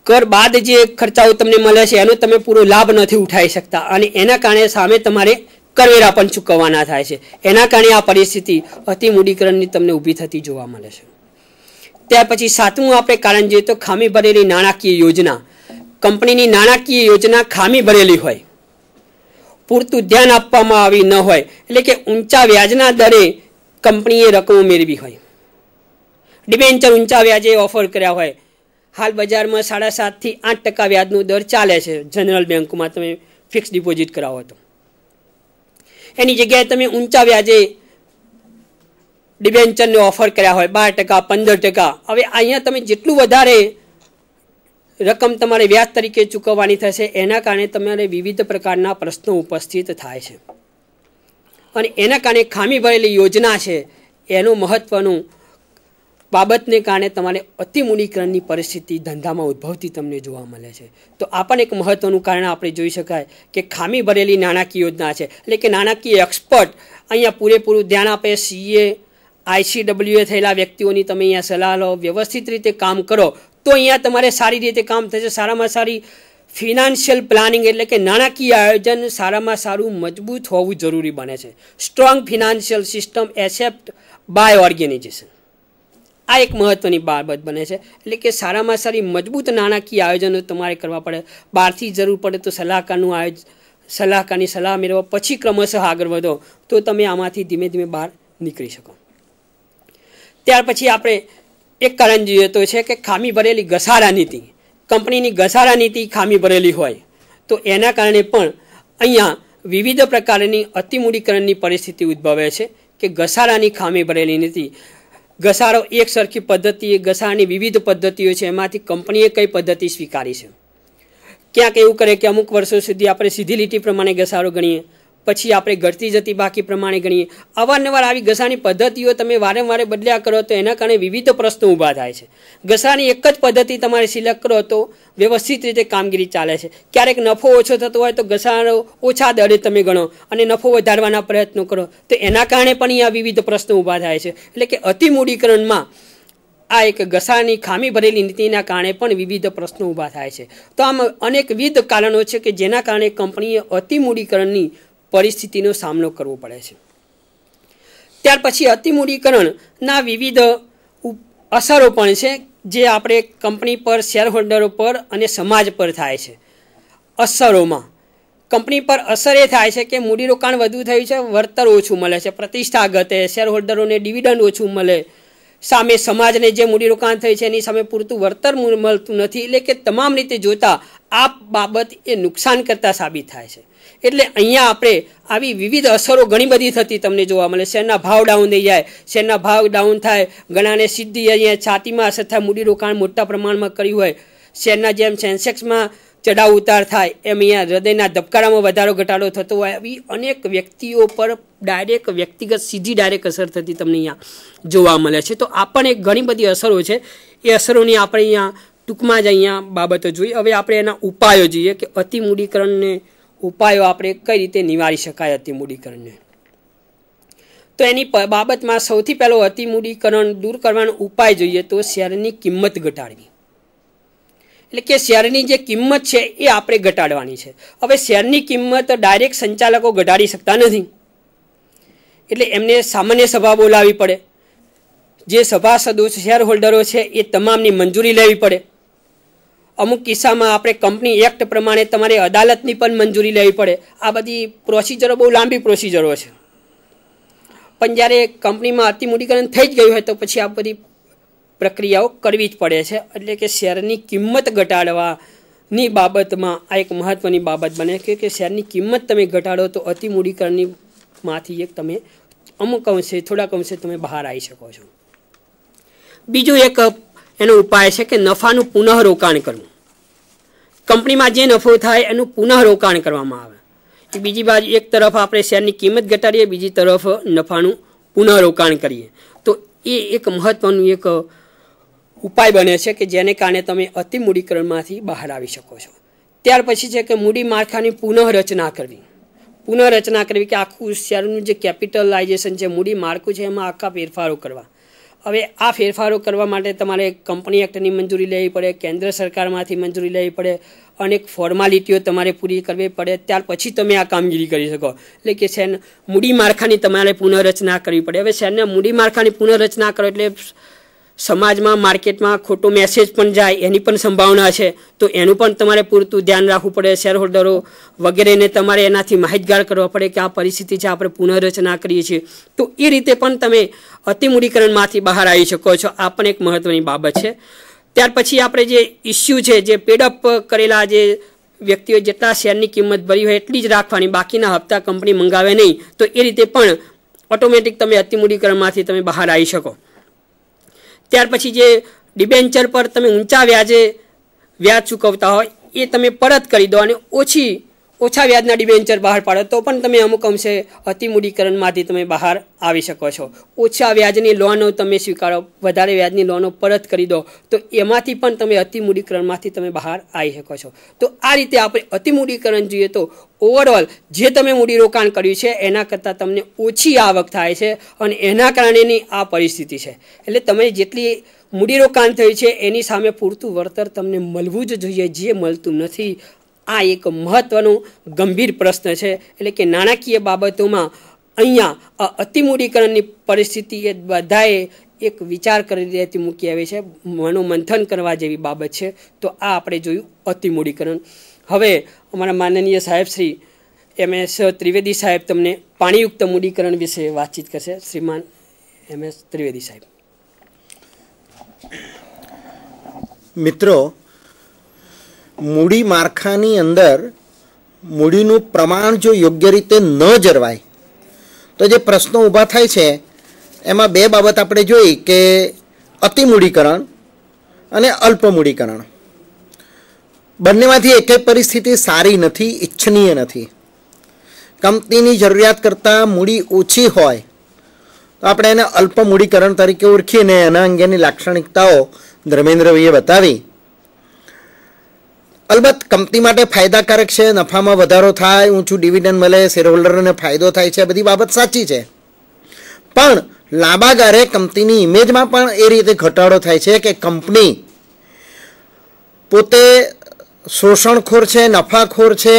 કર બાદ જે ખર્ચાઓ તમને મળે છે એનો તમે પૂરો લાભ નથી ઉઠાવી શકતા અને એના કારણે સામે તમારે કરવેરા પણ ચૂકવવાના થાય છે. એના કારણે આ પરિસ્થિતિ અતિ મૂડીકરણની તમને ઊભી થતી જોવા મળે છે. ત્યાર પછી સાતમું આપણે કારણ જોઈએ તો ખામી ભરેલી નાણાકીય યોજના. કંપનીની નાણાકીય યોજના ખામી ભરેલી હોય, પૂરતું ધ્યાન આપવામાં આવી ન હોય, એટલે કે ઊંચા વ્યાજના દરે કંપનીએ રકમો મેળવી હોય, ડિબેન્ચર ઊંચા વ્યાજે ઓફર કર્યા હોય. હાલ બજારમાં 7.5 થી 8% વ્યાજનો દર ચાલે છે જનરલ બેંકોમાં, તમે ફિક્સ ડિપોઝિટ કરાવો તો. એની જગ્યાએ તમે ઊંચા વ્યાજે ડિબેન્ચરને ઓફર કર્યા હોય 12%, 15%. હવે અહીંયા તમે જેટલું વધારે રકમ તમારે વ્યાજ તરીકે ચૂકવવાની થશે એના કારણે તમારે વિવિધ પ્રકારના પ્રશ્નો ઉપસ્થિત થાય છે અને એના કારણે ખામી ભરેલી યોજના છે એનું મહત્વનું બાબતને કારણે તમારે અતિ મૂડીકરણની પરિસ્થિતિ ધંધામાં ઉદ્ભવતી તમને જોવા મળે છે. તો આ પણ એક મહત્વનું કારણ આપણે જોઈ શકાય કે ખામી ભરેલી નાણાકીય યોજના છે. એટલે કે નાણાકીય એક્સપર્ટ અહીંયા પૂરેપૂરું ધ્યાન આપે, સીએ ICWA થયેલા વ્યક્તિઓની તમે અહીંયા સલાહ લો, વ્યવસ્થિત રીતે કામ કરો તો અહીંયા તમારે સારી રીતે કામ થશે. સારામાં સારી ફિનાન્શિયલ પ્લાનિંગ એટલે કે નાણાકીય આયોજન સારામાં સારું મજબૂત હોવું જરૂરી બને છે. Strong financial system accept by organisation, આ એક મહત્વની બાબત બને છે. એટલે કે સારામાં સારી મજબૂત નાણાકીય આયોજનો તમારે કરવા પડે. બહારથી જરૂર પડે તો સલાહકારની સલાહ મેળવો, પછી ક્રમશઃ આગળ વધો તો તમે આમાંથી ધીમે ધીમે બહાર નીકળી શકો. ત્યાર પછી આપણે એક કારણ જોઈએ તો છે કે ખામી ભરેલી ઘસારા નીતિ. કંપનીની ઘસારા નીતિ ખામી ભરેલી હોય તો એના કારણે પણ અહીંયા વિવિધ પ્રકારની અતિ મૂડીકરણની પરિસ્થિતિ ઉદ્ભવે છે કે ઘસારાની ખામી ભરેલી નીતિ. ઘસારો એક સરખી પદ્ધતિ, ઘસારાની વિવિધ પદ્ધતિઓ છે, એમાંથી કંપનીએ કઈ પદ્ધતિ સ્વીકારી છે. ક્યાંક એવું કરે કે અમુક વર્ષો સુધી આપણે સીધી લીટી પ્રમાણે ઘસારો ગણીએ, પછી આપણે ઘટતી જતી બાકી પ્રમાણે ગણીએ. અવારનવાર આવી ઘસારાની પદ્ધતિઓ તમે વારંવાર બદલ્યા કરો તો એના કારણે વિવિધ પ્રશ્નો ઊભા થાય છે. ઘસારાની એક જ પદ્ધતિ તમારે સિલેક્ટ કરો તો વ્યવસ્થિત રીતે કામગીરી ચાલે છે. ક્યારેક નફો ઓછો થતો હોય તો ઘસારો ઓછા દરે તમે ગણો અને નફો વધારવાના પ્રયત્નો કરો તો એના કારણે પણ અહીંયા વિવિધ પ્રશ્નો ઊભા થાય છે. એટલે કે અતિ મૂડીકરણમાં આ એક ઘસારાની ખામી ભરેલી નીતિના કારણે પણ વિવિધ પ્રશ્નો ઊભા થાય છે. તો આમ અનેકવિધ કારણો છે કે જેના કારણે કંપનીએ અતિ મૂડીકરણની પરિસ્થિતિનો સામનો કરવો પડે છે. ત્યાર પછી અતિ મૂડીકરણના વિવિધ અસરો પણ છે જે આપણે કંપની પર, શેર હોલ્ડરો પર અને સમાજ પર થાય છે. અસરોમાં કંપની પર અસર એ થાય છે કે મૂડીરોકાણ વધુ થયું છે, વળતર ઓછું મળે છે, પ્રતિષ્ઠા ઘટે, શેર હોલ્ડરોને ડિવિડન્ડ ઓછું મળે, સામે સમાજને જે મૂડીરોકાણ થયું છે એની સામે પૂરતું વળતર મળતું નથી. એટલે કે તમામ રીતે જોતા આ બાબત એ નુકસાન કરતા સાબિત થાય છે. એટલે અહીંયા આપણે આવી વિવિધ અસરો ઘણી બધી થતી તમને જોવા મળે. શેરના ભાવ ડાઉન થઈ જાય, શેરના ભાવ ડાઉન થાય, ઘણાને સીધી અહીંયા છાતીમાં અસર થાય, મૂડીરોકાણ મોટા પ્રમાણમાં કર્યું હોય. શેરના જેમ સેન્સેક્સમાં ચઢાવ ઉતાર થાય એમ અહીંયા હૃદયના ધબકારામાં વધારો ઘટાડો થતો હોય. આવી અનેક વ્યક્તિઓ પર ડાયરેક્ટ વ્યક્તિગત સીધી ડાયરેક્ટ અસર થતી તમને અહીંયા જોવા મળે છે. તો આ પણ એક ઘણી બધી અસરો છે. એ અસરોની આપણે અહીંયા ટૂંકમાં જ અહીંયા બાબતો જોઈએ. હવે આપણે એના ઉપાયો જોઈએ કે અતિ મૂડીકરણને ઉપાયો આપણે કઈ રીતે નિવારી શકાય અતિ મૂડીકરણને. તો એની બાબતમાં સૌથી પહેલો અતિ મૂડીકરણ દૂર કરવાનો ઉપાય જોઈએ તો શેરની કિંમત ઘટાડવી. એટલે કે શેરની જે કિંમત છે એ આપણે ઘટાડવાની છે. હવે શેરની કિંમત ડાયરેક્ટ સંચાલકો ઘટાડી શકતા નથી, એટલે એમને સામાન્ય સભા બોલાવવી પડે. જે સભાસદો શેર હોલ્ડરો છે એ તમામની મંજૂરી લેવી પડે. અમુક કિસ્સામાં આપણે કંપની એક્ટ પ્રમાણે તમારે અદાલતની પણ મંજૂરી લેવી પડે. આ બધી પ્રોસિજરો બહુ લાંબી પ્રોસિજરો છે. પણ જ્યારે કંપનીમાં અતિમૂડીકરણ થઈ જ ગયું હોય તો પછી આ બધી પ્રક્રિયાઓ કરવી જ પડે છે. એટલે કે શેરની કિંમત ઘટાડવાની બાબતમાં આ એક મહત્ત્વની બાબત બને કે શેરની કિંમત તમે ઘટાડો તો અતિમૂડીકરણની માંથી એક તમે અમુક અંશે થોડાક અંશે તમે બહાર આવી શકો છો. બીજું એક એનો ઉપાય છે કે નફાનું પુનઃરોકાણ કરવું. કંપનીમાં જે નફો થાય એનું પુનઃરોકાણ કરવામાં આવે. બીજી બાજુ એક તરફ આપણે શેરની કિંમત ઘટાડીએ, બીજી તરફ નફાનું પુનઃરોકાણ કરીએ તો એ એક મહત્ત્વનું એક ઉપાય બને છે કે જેને કારણે તમે અતિમૂડીકરણમાંથી બહાર આવી શકો છો. ત્યાર પછી છે કે મૂડી માળખાની પુનઃરચના કરવી. પુનઃરચના કરવી કે આખું શેરનું જે કેપિટલાઇઝેશન છે, મૂડી માળખું છે, એમાં આખા ફેરફારો કરવા. હવે આ ફેરફારો કરવા માટે તમારે કંપની એક્ટની મંજૂરી લેવી પડે, કેન્દ્ર સરકારમાંથી મંજૂરી લેવી પડે, અનેક ફોર્માલિટીઓ તમારે પૂરી કરવી પડે. ત્યાર પછી તમે આ કામગીરી કરી શકો. એટલે કે શેર મૂડી માળખાની તમારે પુનઃરચના કરવી પડે. હવે શેરના મૂડી માળખાની પુનઃરચના કરો એટલે સમાજમાં માર્કેટમાં ખોટો મેસેજ પણ જાય એની પણ સંભાવના છે. તો એનું પણ તમારે પૂરતું ધ્યાન રાખવું પડે. શેર હોલ્ડરો વગેરેને તમારે એનાથી માહિતગાર કરવા પડે કે આ પરિસ્થિતિ છે, આપણે પુનઃરચના કરીએ છીએ. તો એ રીતે પણ તમે અતિમૂડીકરણમાંથી બહાર આવી શકો છો. આ પણ એક મહત્ત્વની બાબત છે. ત્યાર પછી આપણે જે ઇસ્યુ છે, જે પેડઅપ કરેલા જે વ્યક્તિઓ જેટલા શેરની કિંમત ભરી હોય એટલી જ રાખવાની, બાકીના હપ્તા કંપની મંગાવે નહીં. તો એ રીતે પણ ઓટોમેટિક તમે અતિમૂડીકરણમાંથી તમે બહાર આવી શકો. ત્યાર પછી જે ડિબેન્ચર પર તમે ઊંચા વ્યાજે વ્યાજ ચૂકવતા હોય એ તમે પરત કરી દો અને ઓછા વ્યાજના ડિબેન્ચર બહાર પાડો તો પણ તમે અમુક અંશે અતિમૂડીકરણમાંથી તમે બહાર આવી શકો છો. ઓછા વ્યાજની લોનો તમે સ્વીકારો, વધારે વ્યાજની લોનો પરત કરી દો તો એમાંથી પણ તમે અતિમૂડીકરણમાંથી તમે બહાર આવી શકો છો. તો આ રીતે આપણે અતિમૂડીકરણ જોઈએ તો ઓવરઓલ જે તમે મૂડીરોકાણ કર્યું છે એના કરતાં તમને ઓછી આવક થાય છે અને એના કારણેની આ પરિસ્થિતિ છે. એટલે તમે જેટલી મૂડીરોકાણ થયું છે એની સામે પૂરતું વળતર તમને મળવું જ જોઈએ, જે મળતું નથી. આ એક મહત્ત્વનો ગંભીર પ્રશ્ન છે. એટલે કે નાણાકીય બાબતોમાં અહીંયા અતિમૂડીકરણની પરિસ્થિતિ એ બધાએ એક વિચાર કરી દેતી મૂકી આવી છે, મનોમંથન કરવા જેવી બાબત છે. તો આ આપણે જોયું અતિમૂડીકરણ. હવે અમારા માનનીય સાહેબ શ્રી MS ત્રિવેદી સાહેબ તમને પાણીયુક્ત મૂડીકરણ વિશે વાતચીત કરશે. શ્રીમાન MS ત્રિવેદી સાહેબ. મિત્રો, મૂડી માળખાની અંદર મૂડીનું પ્રમાણ જો યોગ્ય રીતે ન જળવાય તો જે પ્રશ્નો ઊભા થાય છે એમાં બે બાબત આપણે જોઈ કે અતિમૂડીકરણ અને અલ્પમૂડીકરણ. બંનેમાંથી એકેય પરિસ્થિતિ સારી નથી, ઈચ્છનીય નથી. કંપનીની જરૂરિયાત કરતાં મૂડી ઓછી હોય તો આપણે એને અલ્પમૂડીકરણ તરીકે ઓળખીને એના અંગેની લાક્ષણિકતાઓ ધર્મેન્દ્રભાઈએ બતાવી. અલબત્ત કંપની માટે ફાયદાકારક છે, નફામાં વધારો થાય, ઊંચું ડિવિડન્ડ મળે, શેરહોલ્ડરને ફાયદો થાય છે, બધી બાબત સાચી છે. પણ લાંબા ગાળે કંપનીની ઇમેજમાં પણ એ રીતે ઘટાડો થાય છે કે કંપની પોતે શોષણખોર છે, નફાખોર છે,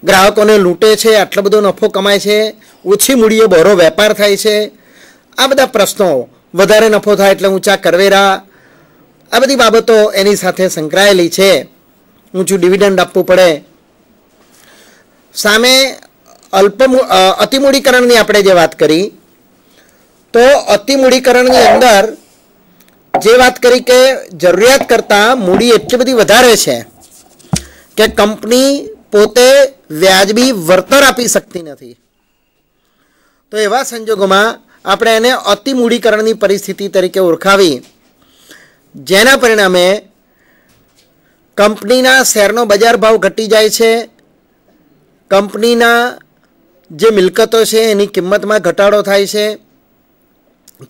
ગ્રાહકોને લૂંટે છે, આટલો બધો નફો કમાય છે, ઓછી મૂડીએ બહોળો વેપાર થાય છે. આ બધા પ્રશ્નો, વધારે નફો થાય એટલે ઊંચા કરવેરા, આ બધી બાબતો એની સાથે સંકળાયેલી છે. ઊંચું ડિવિડન્ડ આપવું પડે. સામે અતિમૂડીકરણની આપણે જે વાત કરી તો અતિમૂડીકરણની અંદર જે વાત કરી કે જરૂરિયાત કરતાં મૂડી એટલી બધી વધારે છે કે કંપની પોતે વ્યાજબી વળતર આપી શકતી નથી. તો એવા સંજોગોમાં આપણે એને અતિમૂડીકરણની પરિસ્થિતિ તરીકે ઓળખાવી, જેના પરિણામે કંપનીના શેરનો બજાર ભાવ ઘટી જાય છે, કંપનીના જે મિલકતો છે એની કિંમતમાં ઘટાડો થાય છે,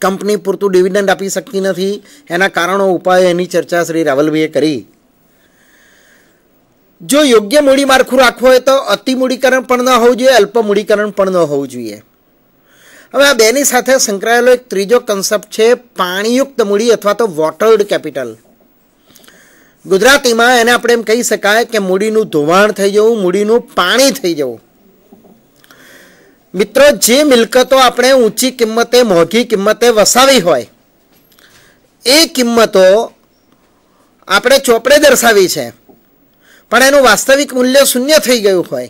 કંપની પૂરતું ડિવિડન્ડ આપી શકતી નથી. એના કારણો, ઉપાયો એની ચર્ચા શ્રી રાવલભાઈએ કરી. જો યોગ્ય મૂડી માળખું રાખવું હોય તો અતિમૂડીકરણ પણ ન હોવું જોઈએ, અલ્પમૂડીકરણ પણ ન હોવું જોઈએ. હવે આ બેની સાથે સંકળાયેલો એક ત્રીજો કન્સેપ્ટ છે પાણીયુક્ત મૂડી અથવા તો વોટર્ડ કેપિટલ. ગુજરાતીમાં એને આપણે એમ કહી શકાય કે મૂડીનું ધોવાણ થઈ જવું, મૂડીનું પાણી થઈ જવું. મિત્રો, જે મિલકતો આપણે ઊંચી કિંમતે, મોંઘી કિંમતે વસાવી હોય એ કિંમતો આપણે ચોપડે દર્શાવી છે પણ એનું વાસ્તવિક મૂલ્ય શૂન્ય થઈ ગયું હોય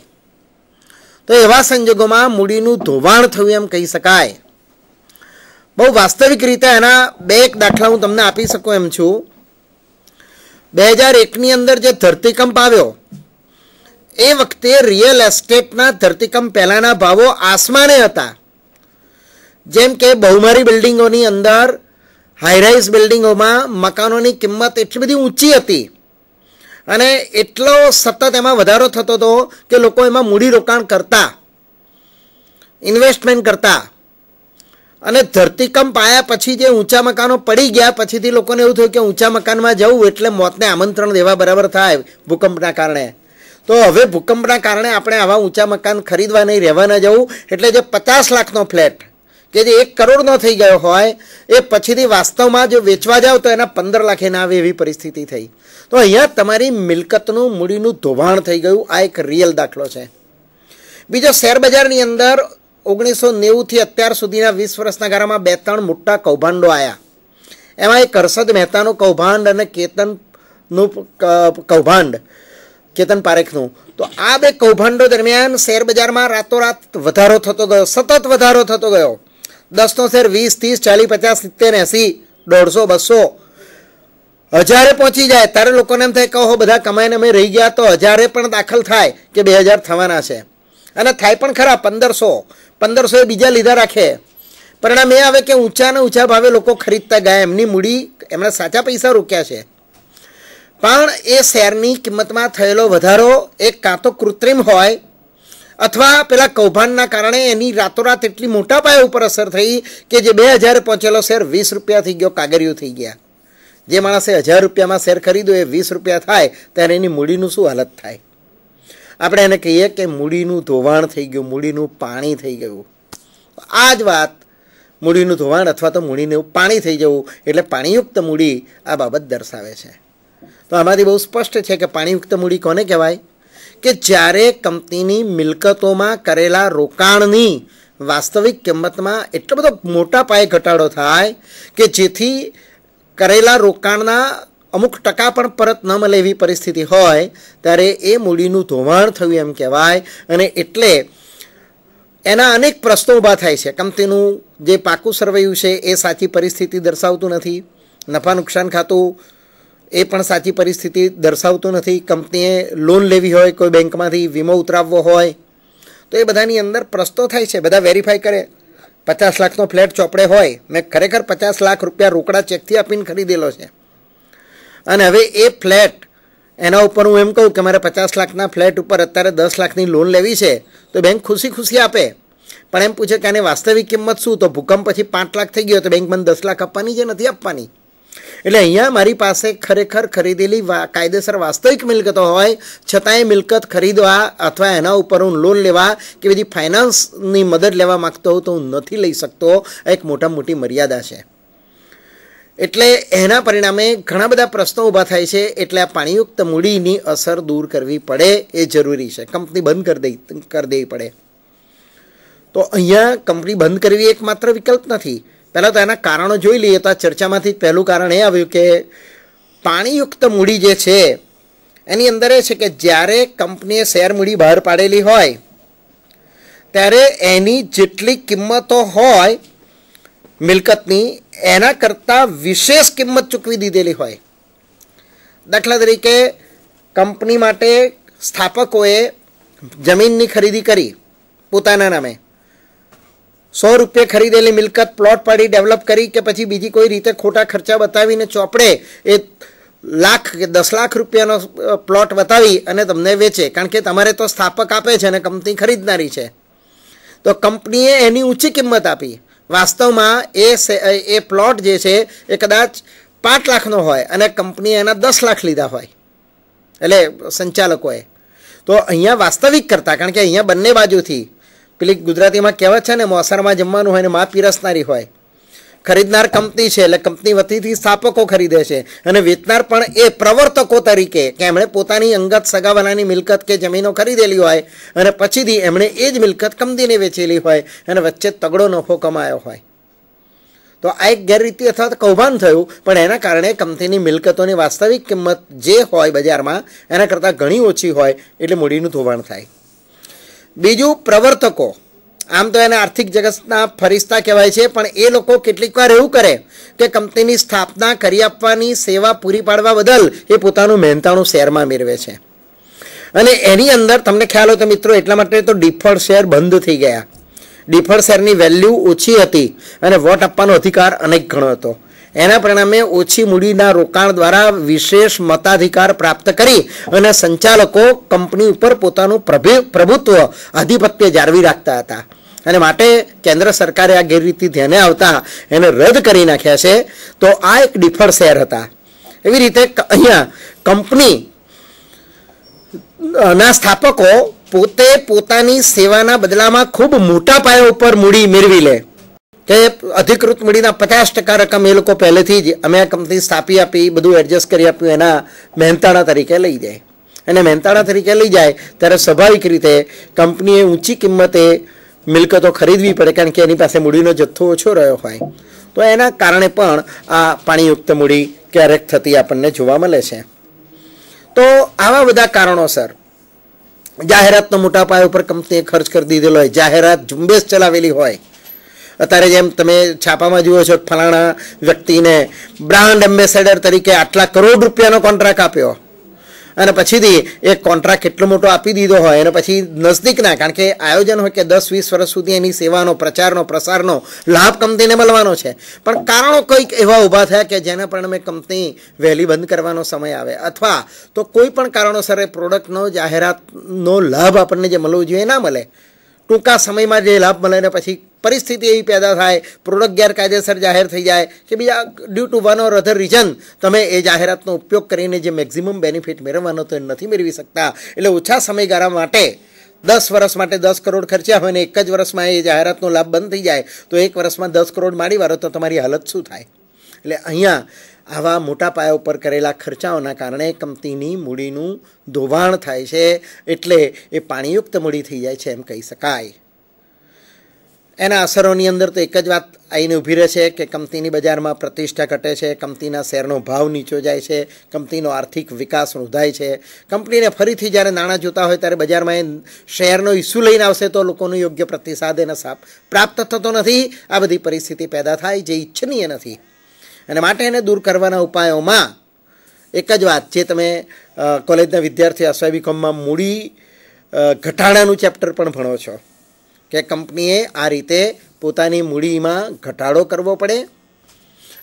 તો એવા સંજોગોમાં મૂડીનું ધોવાણ થયું એમ કહી શકાય. બહુ વાસ્તવિક રીતે એના બે એક દાખલા હું તમને આપી શકું એમ છું. 2001ની અંદર જે ધરતીકંપ આવ્યો એ વખતે રિયલ એસ્ટેટના ધરતીકંપ પહેલાના ભાવો આસમાને હતા. જેમ કે બહુમારી બિલ્ડિંગોની અંદર હાઈરાઇઝ બિલ્ડિંગોમાં મકાનોની કિંમત એટલી બધી ઊંચી હતી અને એટલો સતત એમાં વધારો થતો હતો કે લોકો એમાં મૂડીરોકાણ કરતા, ઇન્વેસ્ટમેન્ટ કરતા. અને ધરતીકંપ આવ્યા પછી જે ઊંચા મકાનો પડી ગયા પછીથી લોકોને એવું થયું કે ઊંચા મકાનમાં જવું એટલે મોતને આમંત્રણ દેવા બરાબર થાય ભૂકંપના કારણે. તો હવે ભૂકંપના કારણે આપણે આવા ઊંચા મકાન ખરીદવા નહીં, રહેવા ન જવું. એટલે જે 50 લાખનો ફ્લેટ કે જે 1 કરોડનો થઈ ગયો હોય એ પછીથી વાસ્તવમાં જો વેચવા જાવ તો એના 15 લાખે ના આવે એવી પરિસ્થિતિ થઈ. તો અહીંયા તમારી મિલકતનું મૂડીનું ધોવાણ થઈ ગયું. આ એક રિયલ દાખલો છે. બીજો, શેર બજારની અંદર 1990થી અત્યાર સુધીના 20 વર્ષના ગાળામાં 2-3 મોટા કૌભાંડો આવ્યા. એમાં એક હર્ષદ મહેતાનું કૌભાંડ અને કેતનનું કૌભાંડ, કેતન પારેખનું. તો આ બે કૌભાંડો દરમિયાન શેર બજારમાં રાતોરાત વધારો થતો ગયો, સતત વધારો થતો ગયો. 10નો શેર 20, 30, 40, 50, 70, 80, 150, 200 હજારે પહોંચી જાય ત્યારે લોકોને એમ થાય કે ઓહો બધા કમાઈને અમે રહી ગયા. તો હજારે પણ દાખલ થાય કે 2000 થવાના છે અને થાય પણ ખરા. 1500 એ બીજા લીધા રાખે. પરિણામ એ આવે કે ઊંચા ને ઊંચા ભાવે લોકો ખરીદતા ગયા. એમની મૂડી, એમણે સાચા પૈસા રોક્યા છે પણ એ શેરની કિંમતમાં થયેલો વધારો એક કાં તો કૃત્રિમ હોય અથવા પેલા કૌભાંડના કારણે એની રાતોરાત એટલી મોટા પાયા ઉપર અસર થઈ કે જે 2000 પહોંચેલો શેર 20 રૂપિયા થઈ ગયો, કાગરિયું થઈ ગયા. જે માણસે 1000 રૂપિયામાં શેર ખરીદ્યો એ 20 રૂપિયા થાય ત્યારે એની મૂડીનું શું હાલત થાય? આપણે એને કહીએ કે મૂડીનું ધોવાણ થઈ ગયું, મૂડીનું પાણી થઈ ગયું. આ જ વાત મૂડીનું ધોવાણ અથવા તો મૂડીનું પાણી થઈ જવું એટલે પાણીયુક્ત મૂડી આ બાબત દર્શાવે છે. તો આમાંથી બહુ સ્પષ્ટ છે કે પાણીયુક્ત મૂડી કોને કહેવાય? કે જ્યારે કંપનીની મિલકતોમાં કરેલા રોકાણની વાસ્તવિક કિંમતમાં એટલો બધો મોટા પાયે ઘટાડો થાય કે જેથી કરેલા રોકાણના અમુક ટકા પણ પરત ન મળે એવી પરિસ્થિતિ હોય ત્યારે એ મૂડીનું ધોવાણ થયું એમ કહેવાય. અને એટલે એના અનેક પ્રશ્નો ઊભા થાય છે. કંપનીનું જે પાકું સરવૈયું છે એ સાચી પરિસ્થિતિ દર્શાવતું નથી. નફા નુકસાન ખાતું એ પણ સાચી પરિસ્થિતિ દર્શાવતું નથી. કંપનીએ લોન લેવી હોય કોઈ બેંકમાંથી, વીમો ઉતરાવવો હોય તો એ બધાની અંદર પ્રશ્નો થાય છે. બધા વેરીફાઈ કરે. 50 લાખનો ફ્લેટ ચોપડે હોય, મેં ખરેખર 50 લાખ રૂપિયા રોકડા ચેકથી આપીને ખરીદેલો છે અને હવે એ ફ્લેટ એના ઉપર હું એમ કહું કે મારે 50 લાખના ફ્લેટ ઉપર અત્યારે 10 લાખની લોન લેવી છે તો બેંક ખુશી ખુશી આપે. પણ એમ પૂછે કે આની વાસ્તવિક કિંમત શું? તો ભૂકંપ પછી 5 લાખ થઈ ગયો તો બેંક મને 10 લાખ આપવાની છે, નથી આપવાની. એટલે અહીંયા મારી પાસે ખરેખર ખરીદેલી કાયદેસર વાસ્તવિક મિલકતો હોય છતાંય મિલકત ખરીદવા અથવા એના ઉપર હું લોન લેવા કે બધી ફાઇનાન્સની મદદ લેવા માગતો હોઉં તો હું નથી લઈ શકતો. એક મોટી મર્યાદા છે. એટલે એના પરિણામે ઘણા બધા પ્રશ્નો ઊભા થાય છે. એટલે આ પાણીયુક્ત મૂડીની અસર દૂર કરવી પડે એ જરૂરી છે. કંપની બંધ કરી દેવી પડે. તો અહીંયા કંપની બંધ કરવી એકમાત્ર વિકલ્પ નથી. પહેલાં તો એના કારણો જોઈ લઈએ તો આ ચર્ચામાંથી પહેલું કારણ એ આવ્યું કે પાણીયુક્ત મૂડી જે છે એની અંદર એ છે કે જ્યારે કંપનીએ શેર મૂડી બહાર પાડેલી હોય ત્યારે એની જેટલી કિંમતો હોય મિલકતની એના કરતાં વિશેષ કિંમત ચૂકવી દીધેલી હોય. દાખલા તરીકે કંપની માટે સ્થાપકોએ જમીનની ખરીદી કરી પોતાના નામે, 100 રૂપિયા ખરીદેલી મિલકત પ્લોટ પાડી ડેવલપ કરી કે પછી બીજી કોઈ રીતે ખોટા ખર્ચા બતાવીને ચોપડે એ લાખ કે 10 લાખ રૂપિયાનો પ્લોટ બતાવી અને તમને વેચે. કારણ કે તમારે તો સ્થાપક આપે છે અને કંપની ખરીદનારી છે. તો કંપનીએ એની ઊંચી કિંમત આપી. વાસ્તવમાં એ પ્લોટ જે છે એ કદાચ 5 લાખનો હોય અને કંપનીએ એના 10 લાખ લીધા હોય એટલે સંચાલકોએ. તો અહીંયા વાસ્તવિક કરતાં, કારણ કે અહીંયા બંને બાજુથી પેલી ગુજરાતીમાં કહેવત છે ને, મોસરમાં જમવાનું હોય ને માં પીરસનારી હોય. ખરીદનાર કંપની છે એટલે કંપની વતીથી સ્થાપકો ખરીદે છે અને વેચનાર પણ એ પ્રવર્તકો તરીકે કે એમણે પોતાની અંગત સગાવાલાની મિલકત કે જમીનો ખરીદેલી હોય અને પછીથી એમણે એ જ મિલકત કંપનીને વેચેલી હોય અને વચ્ચે તગડો નફો કમાયો હોય. તો તો આ એક ગેરરીતિ અથવા તો કૌભાંડ થયું, પણ એના કારણે કંપનીની મિલકતોની વાસ્તવિક કિંમત જે હોય બજારમાં એના કરતાં ઘણી ઓછી હોય એટલે મૂડીનું ધોવાણ થાય. બીજું, પ્રવર્તકો. આમ તો એને આર્થિક જગતના ફરિશ્તા કહેવાય છે, પણ એ લોકો કેટલીક વાર એવું કરે કે કંપનીની સ્થાપના કરી આપવાની સેવા પૂરી પાડવા બદલ એ પોતાનું મહેનતાણું શેરમાં મેળવે છે. અને એની અંદર તમને ખ્યાલ હોય તો મિત્રો, એટલા માટે તો ડિફર્ડ શેર બંધ થઈ ગયા. ડિફર્ડ શેરની વેલ્યુ ઓછી હતી અને વોટ આપવાનો અધિકાર અનેક ગણો હતો. એના પરિણામે ઓછી મૂડીના રોકાણ દ્વારા વિશેષ મતાધિકાર પ્રાપ્ત કરી અને સંચાલકો કંપની ઉપર પોતાનું પ્રભુત્વ આધિપત્ય જાળવી રાખતા હતા. અને માટે કેન્દ્ર સરકારે આ ગેરરીતિ ધ્યાને આવતા એને રદ કરી નાખ્યા છે. તો આ એક ડિફર્ડ શેર હતા. એવી રીતે અહીંયા કંપની ના સ્થાપકો પોતે પોતાની સેવાના બદલામાં ખૂબ મોટા પાયા ઉપર મૂડી મેળવી લે કે અધિકૃત મૂડીના 50% રકમ એ લોકો પહેલેથી જ અમે આ કંપની સ્થાપી આપી, બધું એડજસ્ટ કરી આપ્યું, એના મહેનતાણા તરીકે લઈ જાય. અને મહેનતાણા તરીકે લઈ જાય ત્યારે સ્વાભાવિક રીતે કંપનીએ ઊંચી કિંમતે મિલકતો ખરીદવી પડે, કારણ કે એની પાસે મૂડીનો જથ્થો ઓછો રહ્યો હોય. તો એના કારણે પણ આ પાણીયુક્ત મૂડી ક્યારેક થતી આપણને જોવા મળે છે. તો આવા બધા કારણોસર જાહેરાતનો મોટા પાયા ઉપર કંપનીએ ખર્ચ કરી દીધેલો હોય, જાહેરાત ઝુંબેશ ચલાવેલી હોય. અત્યારે જેમ તમે છાપામાં જુઓ છો, ફલાણા વ્યક્તિને બ્રાન્ડ એમ્બેસેડર તરીકે આટલા કરોડ રૂપિયાનો કોન્ટ્રાક્ટ આપ્યો, અને પછીથી એ કોન્ટ્રાક્ટ કેટલો મોટો આપી દીધો હોય અને પછી નજદીકના, કારણ કે આયોજન હોય કે 10-20 વર્ષ સુધી એની સેવાનો પ્રચારનો પ્રસારનો લાભ કંપનીને મળવાનો છે, પણ કારણો કંઈક એવા ઊભા થયા કે જેના પરિણામે કંપની વહેલી બંધ કરવાનો સમય આવે, અથવા તો કોઈ પણ કારણોસર એ પ્રોડક્ટનો જાહેરાતનો લાભ આપણને જે મળવો જોઈએ ના મળે. ટૂંકા સમયમાં જે લાભ મળે ને પછી પરિસ્થિતિ એવી પેદા થાય, પ્રોડક્ટ ગેરકાયદેસર જાહેર થઈ જાય કે બીજા due to one or other reason તમે એ જાહેરાતનો ઉપયોગ કરીને જે મેક્સિમમ બેનિફિટ મેળવવાનો તો એ નથી મેળવી શકતા. એટલે ઓછા સમયગાળા માટે 10 વર્ષ માટે 10 કરોડ ખર્ચ્યા હોય ને એક જ વર્ષમાં એ જાહેરાતનો લાભ બંધ થઈ જાય તો એક વર્ષમાં 10 કરોડ માડી વાળો તો તમારી હાલત શું થાય? એટલે અહીંયા આવા મોટા પાયા ઉપર કરેલા ખર્ચાઓના કારણે કંપનીની મૂડીનું ધોવાણ થાય છે, એટલે એ પાણીયુક્ત મૂડી થઈ જાય છે એમ કહી શકાય. એના અસરોની અંદર તો એક જ વાત આવીને ઊભી રહે છે કે કંપનીની બજારમાં પ્રતિષ્ઠા ઘટે છે, કંપનીના શેરનો ભાવ નીચો જાય છે, કંપનીનો આર્થિક વિકાસ રૂંધાય છે. કંપનીને ફરીથી જ્યારે નાણાં જોતા હોય ત્યારે બજારમાં એ શેરનો ઇસ્યુ લઈને આવશે તો લોકોનો યોગ્ય પ્રતિસાદ એને પ્રાપ્ત થતો નથી. આ બધી પરિસ્થિતિ પેદા થાય જે ઈચ્છનીય નથી. અને માટે એને દૂર કરવાના ઉપાયોમાં એક જ વાત, જે તમે કોલેજના વિદ્યાર્થી SYBCOMમાં મૂડી ઘટાડાનું ચેપ્ટર પણ ભણો છો કે કંપનીએ આ રીતે પોતાની મૂડીમાં ઘટાડો કરવો પડે,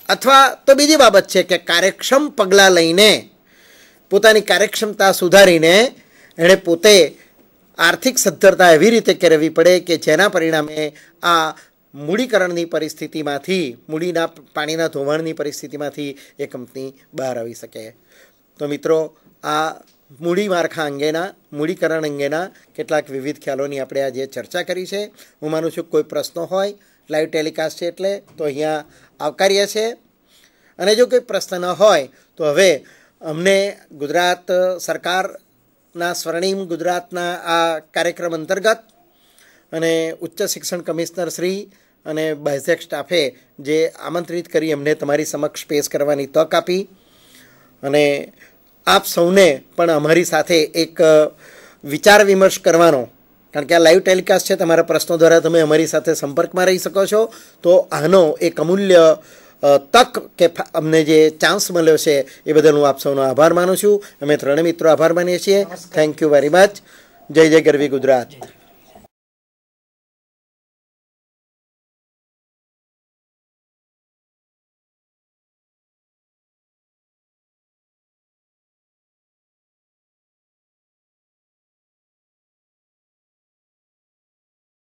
અથવા તો બીજી બાબત છે કે કાર્યક્ષમ પગલાં લઈને પોતાની કાર્યક્ષમતા સુધારીને એણે પોતે આર્થિક સદ્ધરતા એવી રીતે કરવી પડે કે જેના પરિણામે આ મૂડીકરણની પરિસ્થિતિમાંથી, મૂડીના પાણીના ધોવાણની પરિસ્થિતિમાંથી એ કંપની બહાર આવી શકે. તો મિત્રો, આ મૂડી માળખા અંગેના, મૂડીકરણ અંગેના કેટલાક વિવિધ ખ્યાલોની આપણે આજે ચર્ચા કરી છે. હું માનું છું કોઈ પ્રશ્નો હોય, લાઈવ ટેલિકાસ્ટ છે એટલે તો અહીંયા આવકાર્ય છે. અને જો કોઈ પ્રશ્ન ન હોય તો હવે અમને ગુજરાત સરકારના સ્વર્ણિમ ગુજરાતના આ કાર્યક્રમ અંતર્ગત અને ઉચ્ચ શિક્ષણ કમિશનર શ્રી અને બાયઝેક સ્ટાફે જે આમંત્રિત કરી અમને તમારી સમક્ષ પેશ કરવાની તક આપી, અને આપ સૌને પણ અમારી સાથે એક વિચાર વિમર્શ કરવાનો, કારણ કે આ લાઈવ ટેલિકાસ્ટ છે, તમારા પ્રશ્નો દ્વારા તમે અમારી સાથે સંપર્કમાં રહી શકો છો. તો આનો એક અમૂલ્ય તક કે અમને જે ચાન્સ મળ્યો છે એ બદલ હું આપ સૌનો આભાર માનું છું. અમે ત્રણેય મિત્રો આભાર માનીએ છીએ. Thank you very much. જય જય ગરવી ગુજરાત.